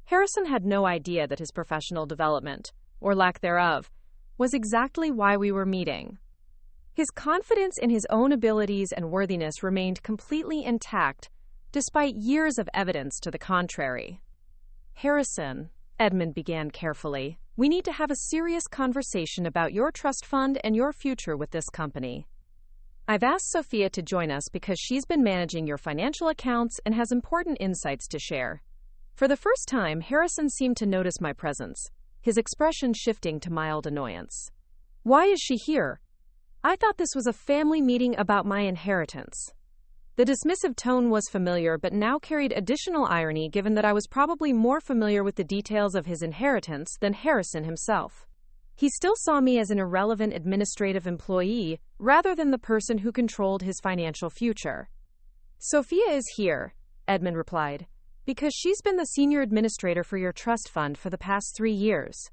S1: Harrison had no idea that his professional development, or lack thereof, was exactly why we were meeting. His confidence in his own abilities and worthiness remained completely intact, despite years of evidence to the contrary. "Harrison," Edmund began carefully, "we need to have a serious conversation about your trust fund and your future with this company. I've asked Sophia to join us because she's been managing your financial accounts and has important insights to share." For the first time, Harrison seemed to notice my presence, his expression shifting to mild annoyance. "Why is she here? I thought this was a family meeting about my inheritance." The dismissive tone was familiar but now carried additional irony given that I was probably more familiar with the details of his inheritance than Harrison himself. He still saw me as an irrelevant administrative employee rather than the person who controlled his financial future. "Sophia is here," Edmund replied, "because she's been the senior administrator for your trust fund for the past 3 years.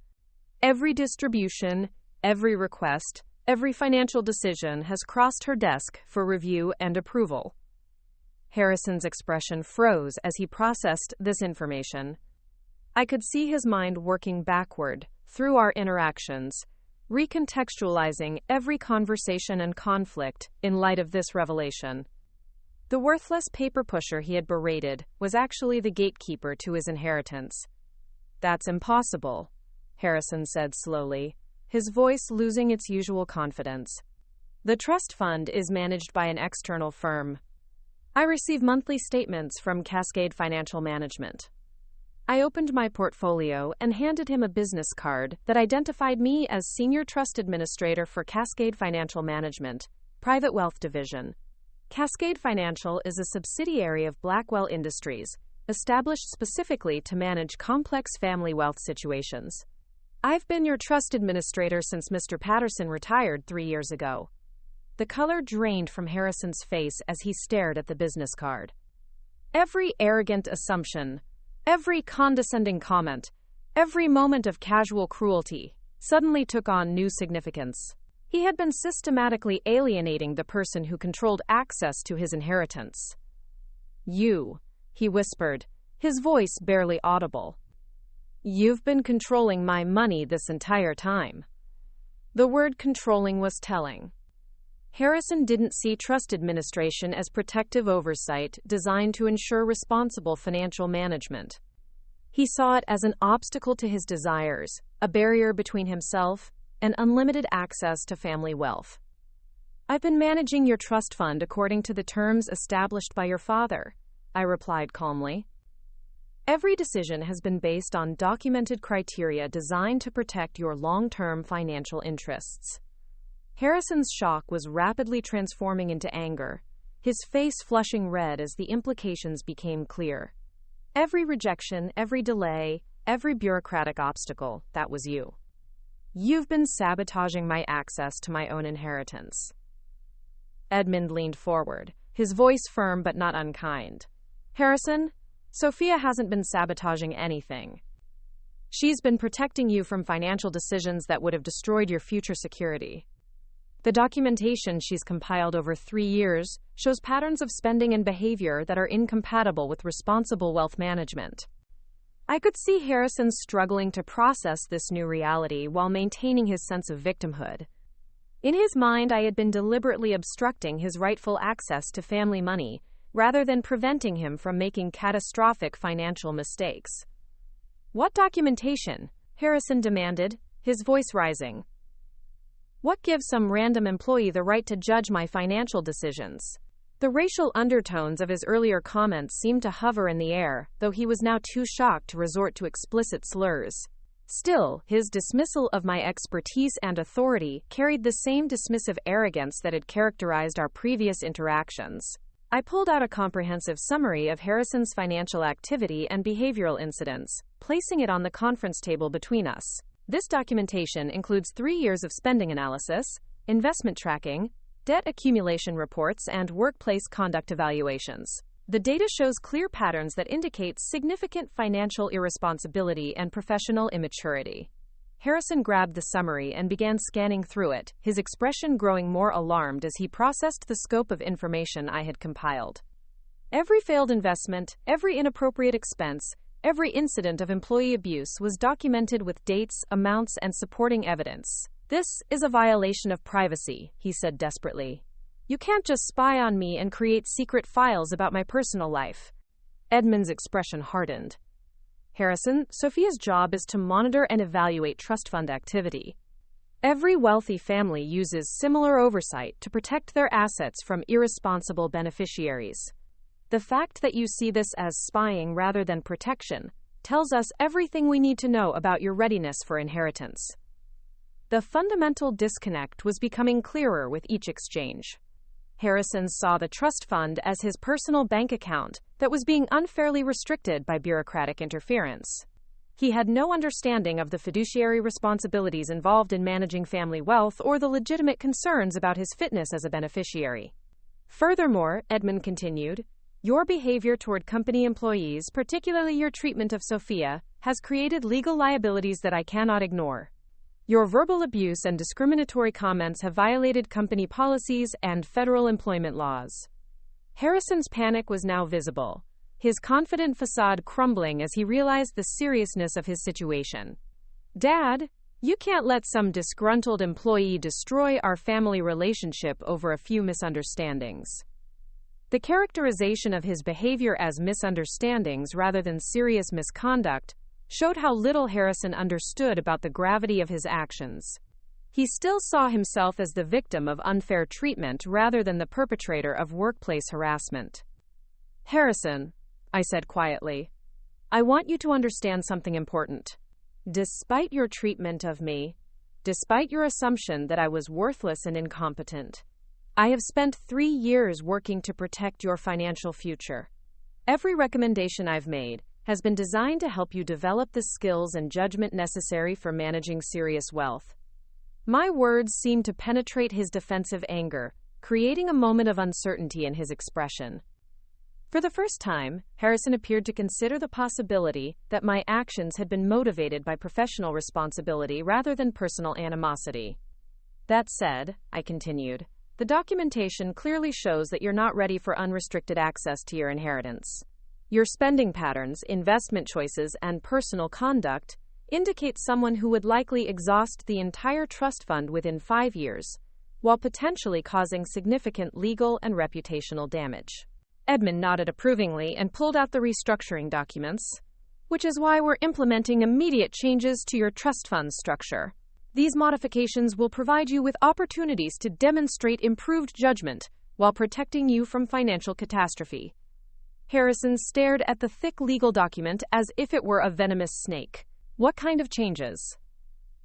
S1: Every distribution, every request, every financial decision has crossed her desk for review and approval." Harrison's expression froze as he processed this information. I could see his mind working backward through our interactions, recontextualizing every conversation and conflict in light of this revelation. The worthless paper pusher he had berated was actually the gatekeeper to his inheritance. "That's impossible," Harrison said slowly, his voice losing its usual confidence. "The trust fund is managed by an external firm. I receive monthly statements from Cascade Financial Management." I opened my portfolio and handed him a business card that identified me as Senior Trust Administrator for Cascade Financial Management, Private Wealth Division. Cascade Financial is a subsidiary of Blackwell Industries, established specifically to manage complex family wealth situations. "I've been your trust administrator since Mr. Patterson retired 3 years ago." The color drained from Harrison's face as he stared at the business card. Every arrogant assumption, every condescending comment, every moment of casual cruelty suddenly took on new significance. He had been systematically alienating the person who controlled access to his inheritance. "You," he whispered, his voice barely audible. "You've been controlling my money this entire time." The word controlling was telling. Harrison didn't see trust administration as protective oversight designed to ensure responsible financial management. He saw it as an obstacle to his desires, a barrier between himself and unlimited access to family wealth. "I've been managing your trust fund according to the terms established by your father," I replied calmly. "Every decision has been based on documented criteria designed to protect your long-term financial interests." Harrison's shock was rapidly transforming into anger, his face flushing red as the implications became clear. "Every rejection, every delay, every bureaucratic obstacle, that was you. You've been sabotaging my access to my own inheritance." Edmund leaned forward, his voice firm but not unkind. "Harrison, Sophia hasn't been sabotaging anything. She's been protecting you from financial decisions that would have destroyed your future security. The documentation she's compiled over 3 years shows patterns of spending and behavior that are incompatible with responsible wealth management." I could see Harrison struggling to process this new reality while maintaining his sense of victimhood. In his mind, I had been deliberately obstructing his rightful access to family money rather than preventing him from making catastrophic financial mistakes. "What documentation?" Harrison demanded, his voice rising. "What gives some random employee the right to judge my financial decisions?" The racial undertones of his earlier comments seemed to hover in the air, though he was now too shocked to resort to explicit slurs. Still, his dismissal of my expertise and authority carried the same dismissive arrogance that had characterized our previous interactions. I pulled out a comprehensive summary of Harrison's financial activity and behavioral incidents, placing it on the conference table between us. This documentation includes 3 years of spending analysis, investment tracking, debt accumulation reports, and workplace conduct evaluations. The data shows clear patterns that indicate significant financial irresponsibility and professional immaturity. Harrison grabbed the summary and began scanning through it, his expression growing more alarmed as he processed the scope of information I had compiled. Every failed investment, every inappropriate expense, every incident of employee abuse was documented with dates, amounts, and supporting evidence. "This is a violation of privacy," he said desperately. "You can't just spy on me and create secret files about my personal life." Edmund's expression hardened. "Harrison, Sophia's job is to monitor and evaluate trust fund activity. Every wealthy family uses similar oversight to protect their assets from irresponsible beneficiaries. The fact that you see this as spying rather than protection tells us everything we need to know about your readiness for inheritance." The fundamental disconnect was becoming clearer with each exchange. Harrison saw the trust fund as his personal bank account that was being unfairly restricted by bureaucratic interference. He had no understanding of the fiduciary responsibilities involved in managing family wealth or the legitimate concerns about his fitness as a beneficiary. "Furthermore," Edmund continued, "your behavior toward company employees, particularly your treatment of Sophia, has created legal liabilities that I cannot ignore. Your verbal abuse and discriminatory comments have violated company policies and federal employment laws." Harrison's panic was now visible, his confident facade crumbling as he realized the seriousness of his situation. "Dad, you can't let some disgruntled employee destroy our family relationship over a few misunderstandings." The characterization of his behavior as misunderstandings rather than serious misconduct showed how little Harrison understood about the gravity of his actions. He still saw himself as the victim of unfair treatment rather than the perpetrator of workplace harassment. "Harrison," I said quietly, "I want you to understand something important. Despite your treatment of me, despite your assumption that I was worthless and incompetent, I have spent 3 years working to protect your financial future. Every recommendation I've made has been designed to help you develop the skills and judgment necessary for managing serious wealth." My words seemed to penetrate his defensive anger, creating a moment of uncertainty in his expression. For the first time, Harrison appeared to consider the possibility that my actions had been motivated by professional responsibility rather than personal animosity. "That said," I continued, "the documentation clearly shows that you're not ready for unrestricted access to your inheritance. Your spending patterns, investment choices, and personal conduct indicate someone who would likely exhaust the entire trust fund within 5 years, while potentially causing significant legal and reputational damage." Edmund nodded approvingly and pulled out the restructuring documents. "Which is why we're implementing immediate changes to your trust fund structure. These modifications will provide you with opportunities to demonstrate improved judgment while protecting you from financial catastrophe." Harrison stared at the thick legal document as if it were a venomous snake. "What kind of changes?"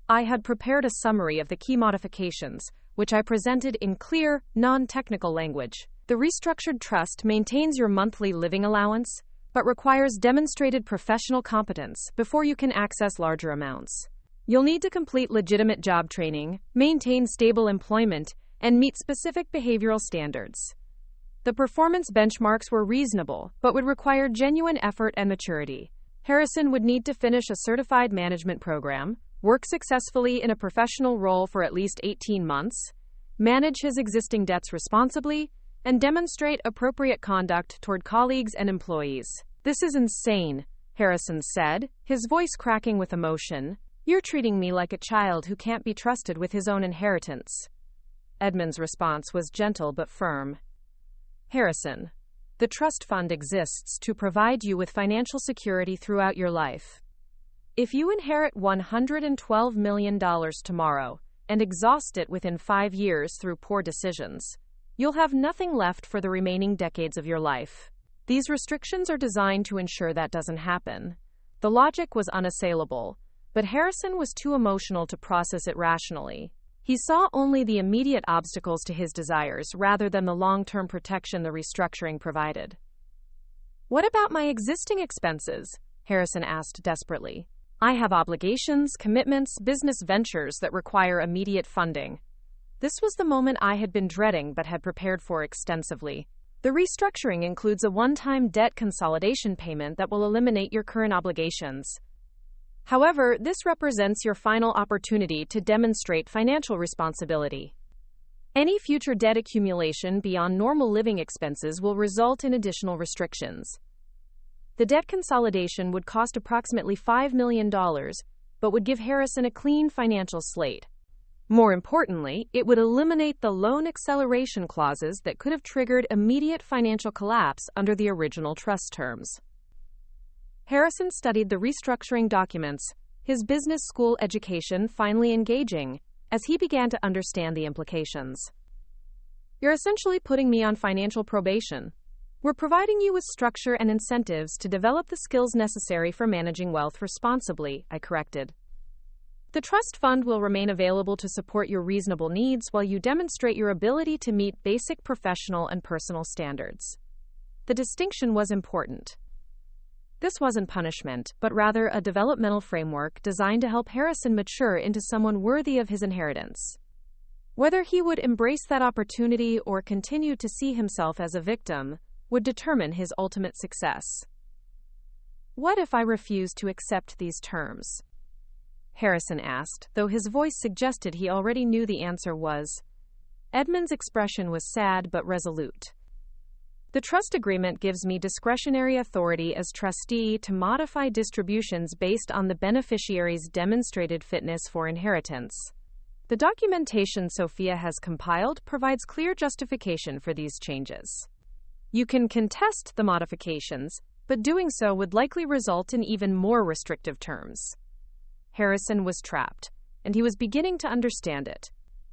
S1: I had prepared a summary of the key modifications, which I presented in clear, non-technical language. "The restructured trust maintains your monthly living allowance, but requires demonstrated professional competence before you can access larger amounts. You'll need to complete legitimate job training, maintain stable employment, and meet specific behavioral standards. The performance benchmarks were reasonable, but would require genuine effort and maturity. Harrison would need to finish a certified management program, work successfully in a professional role for at least 18 months, manage his existing debts responsibly, and demonstrate appropriate conduct toward colleagues and employees." "This is insane," Harrison said, his voice cracking with emotion. "You're treating me like a child who can't be trusted with his own inheritance." Edmund's response was gentle but firm. "Harrison, the trust fund exists to provide you with financial security throughout your life. If you inherit $112 million tomorrow and exhaust it within 5 years through poor decisions, You'll have nothing left for the remaining decades of your life. These restrictions are designed to ensure that doesn't happen. The logic was unassailable, but Harrison was too emotional to process it rationally. He saw only the immediate obstacles to his desires rather than the long-term protection the restructuring provided. "What about my existing expenses?" Harrison asked desperately. "I have obligations, commitments, business ventures that require immediate funding." This was the moment I had been dreading but had prepared for extensively. "The restructuring includes a one-time debt consolidation payment that will eliminate your current obligations. However, this represents your final opportunity to demonstrate financial responsibility. Any future debt accumulation beyond normal living expenses will result in additional restrictions. The debt consolidation would cost approximately $5 million, but would give Harrison a clean financial slate. More importantly, it would eliminate the loan acceleration clauses that could have triggered immediate financial collapse under the original trust terms." Harrison studied the restructuring documents, his business school education finally engaging, as he began to understand the implications. "You're essentially putting me on financial probation. We're providing you with structure and incentives to develop the skills necessary for managing wealth responsibly," I corrected. "The trust fund will remain available to support your reasonable needs while you demonstrate your ability to meet basic professional and personal standards." The distinction was important. This wasn't punishment, but rather a developmental framework designed to help Harrison mature into someone worthy of his inheritance. Whether he would embrace that opportunity or continue to see himself as a victim would determine his ultimate success. "What if I refuse to accept these terms?" Harrison asked, though his voice suggested he already knew the answer was. Edmund's expression was sad but resolute. "The trust agreement gives me discretionary authority as trustee to modify distributions based on the beneficiary's demonstrated fitness for inheritance. The documentation Sophia has compiled provides clear justification for these changes. You can contest the modifications, but doing so would likely result in even more restrictive terms." Harrison was trapped, and he was beginning to understand it.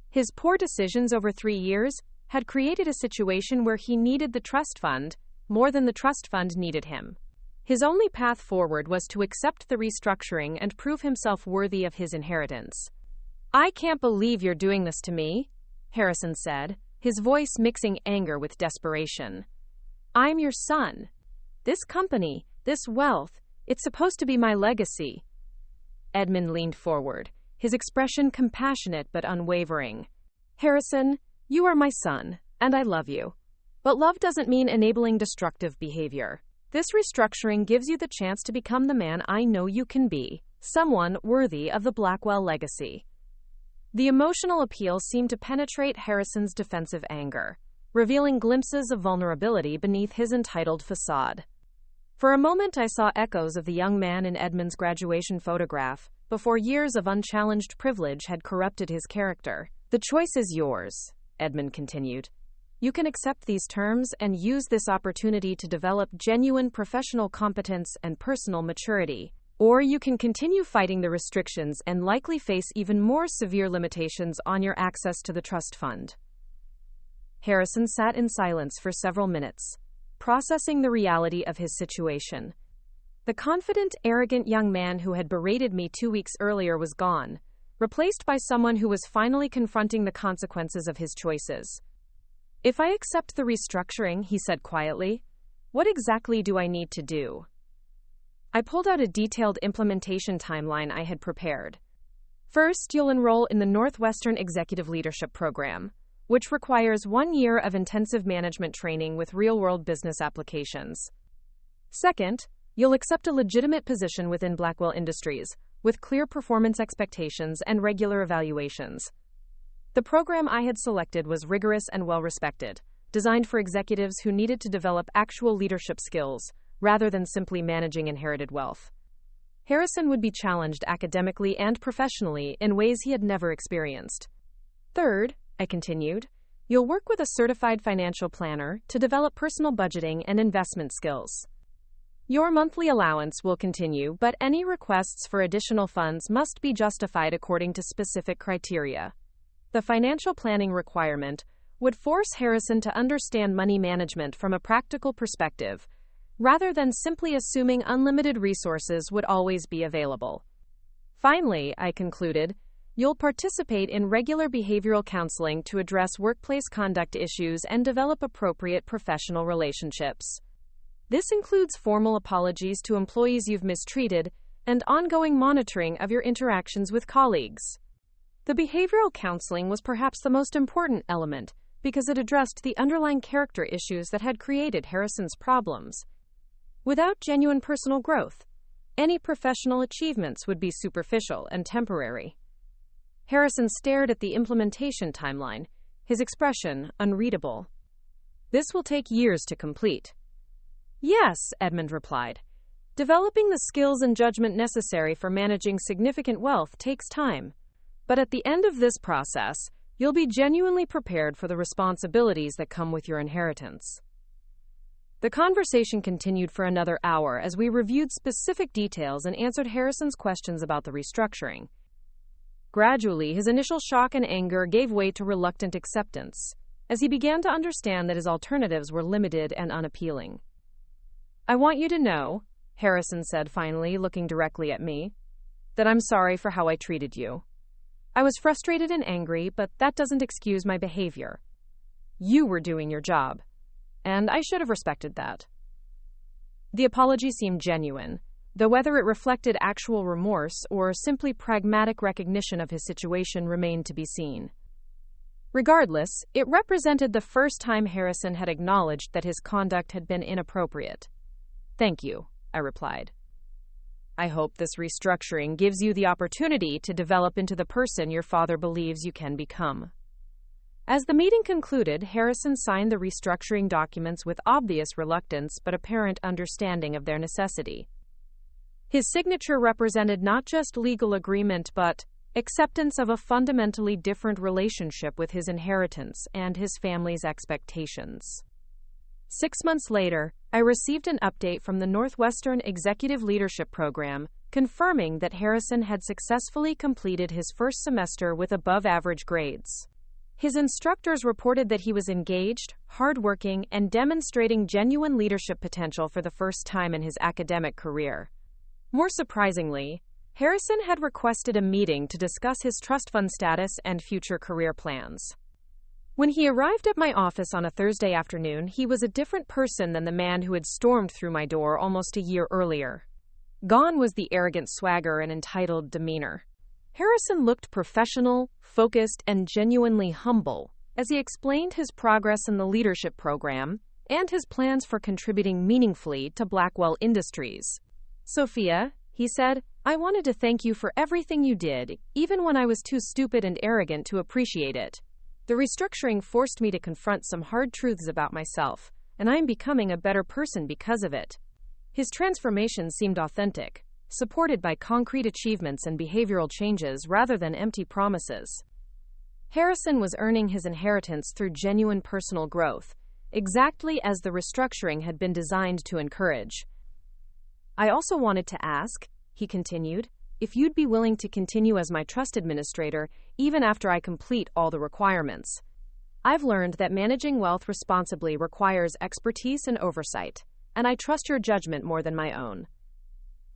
S1: His poor decisions over 3 years had created a situation where he needed the trust fund more than the trust fund needed him. His only path forward was to accept the restructuring and prove himself worthy of his inheritance. "I can't believe you're doing this to me," Harrison said, his voice mixing anger with desperation. "I'm your son. This company, this wealth, it's supposed to be my legacy." Edmund leaned forward, his expression compassionate but unwavering. "Harrison, you are my son, and I love you. But love doesn't mean enabling destructive behavior. This restructuring gives you the chance to become the man I know you can be, someone worthy of the Blackwell legacy." The emotional appeal seemed to penetrate Harrison's defensive anger, revealing glimpses of vulnerability beneath his entitled facade. For a moment I saw echoes of the young man in Edmund's graduation photograph, before years of unchallenged privilege had corrupted his character. "The choice is yours," Edmund continued. "You can accept these terms and use this opportunity to develop genuine professional competence and personal maturity, or you can continue fighting the restrictions and likely face even more severe limitations on your access to the trust fund." Harrison sat in silence for several minutes, processing the reality of his situation. The confident, arrogant young man who had berated me 2 weeks earlier was gone, replaced by someone who was finally confronting the consequences of his choices. "If I accept the restructuring," he said quietly, "what exactly do I need to do?" I pulled out a detailed implementation timeline I had prepared. "First, you'll enroll in the Northwestern Executive Leadership Program, which requires 1 year of intensive management training with real-world business applications. Second, you'll accept a legitimate position within Blackwell Industries, with clear performance expectations and regular evaluations." The program I had selected was rigorous and well-respected, designed for executives who needed to develop actual leadership skills, rather than simply managing inherited wealth. Harrison would be challenged academically and professionally in ways he had never experienced. "Third," I continued, "you'll work with a certified financial planner to develop personal budgeting and investment skills. Your monthly allowance will continue, but any requests for additional funds must be justified according to specific criteria. The financial planning requirement would force Harrison to understand money management from a practical perspective, rather than simply assuming unlimited resources would always be available. Finally, I concluded, you'll participate in regular behavioral counseling to address workplace conduct issues and develop appropriate professional relationships. This includes formal apologies to employees you've mistreated and ongoing monitoring of your interactions with colleagues. The behavioral counseling was perhaps the most important element because it addressed the underlying character issues that had created Harrison's problems. Without genuine personal growth, any professional achievements would be superficial and temporary. Harrison stared at the implementation timeline, his expression unreadable. This will take years to complete. Yes, Edmund replied. Developing the skills and judgment necessary for managing significant wealth takes time. But at the end of this process, you'll be genuinely prepared for the responsibilities that come with your inheritance. The conversation continued for another hour as we reviewed specific details and answered Harrison's questions about the restructuring. Gradually, his initial shock and anger gave way to reluctant acceptance, as he began to understand that his alternatives were limited and unappealing. I want you to know, Harrison said finally, looking directly at me, that I'm sorry for how I treated you. I was frustrated and angry, but that doesn't excuse my behavior. You were doing your job, and I should have respected that. The apology seemed genuine, though whether it reflected actual remorse or simply pragmatic recognition of his situation remained to be seen. Regardless, it represented the first time Harrison had acknowledged that his conduct had been inappropriate. Thank you, I replied. I hope this restructuring gives you the opportunity to develop into the person your father believes you can become. As the meeting concluded, Harrison signed the restructuring documents with obvious reluctance but apparent understanding of their necessity. His signature represented not just legal agreement but acceptance of a fundamentally different relationship with his inheritance and his family's expectations. 6 months later, I received an update from the Northwestern Executive Leadership Program, confirming that Harrison had successfully completed his first semester with above-average grades. His instructors reported that he was engaged, hardworking, and demonstrating genuine leadership potential for the first time in his academic career. More surprisingly, Harrison had requested a meeting to discuss his trust fund status and future career plans. When he arrived at my office on a Thursday afternoon, he was a different person than the man who had stormed through my door almost a year earlier. Gone was the arrogant swagger and entitled demeanor. Harrison looked professional, focused, and genuinely humble as he explained his progress in the leadership program and his plans for contributing meaningfully to Blackwell Industries. Sophia, he said, I wanted to thank you for everything you did, even when I was too stupid and arrogant to appreciate it. The restructuring forced me to confront some hard truths about myself, and I am becoming a better person because of it. His transformation seemed authentic, supported by concrete achievements and behavioral changes rather than empty promises. Harrison was earning his inheritance through genuine personal growth, exactly as the restructuring had been designed to encourage. I also wanted to ask, he continued, if you'd be willing to continue as my trust administrator even after I complete all the requirements. I've learned that managing wealth responsibly requires expertise and oversight, and I trust your judgment more than my own.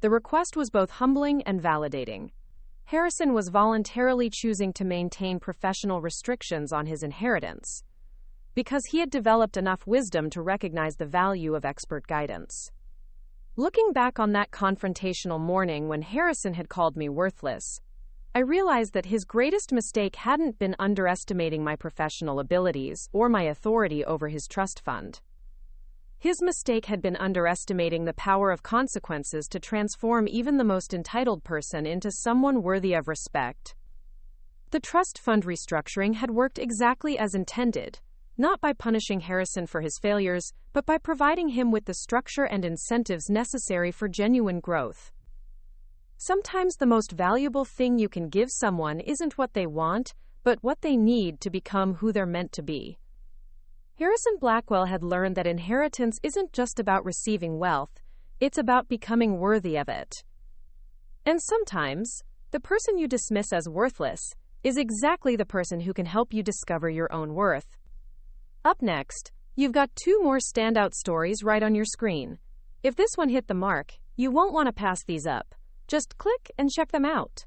S1: The request was both humbling and validating. Harrison was voluntarily choosing to maintain professional restrictions on his inheritance because he had developed enough wisdom to recognize the value of expert guidance. Looking back on that confrontational morning when Harrison had called me worthless, I realized that his greatest mistake hadn't been underestimating my professional abilities or my authority over his trust fund. His mistake had been underestimating the power of consequences to transform even the most entitled person into someone worthy of respect. The trust fund restructuring had worked exactly as intended, not by punishing Harrison for his failures, but by providing him with the structure and incentives necessary for genuine growth. Sometimes the most valuable thing you can give someone isn't what they want, but what they need to become who they're meant to be. Harrison Blackwell had learned that inheritance isn't just about receiving wealth, it's about becoming worthy of it. And sometimes, the person you dismiss as worthless is exactly the person who can help you discover your own worth. Up next, you've got two more standout stories right on your screen. If this one hit the mark, you won't want to pass these up. Just click and check them out.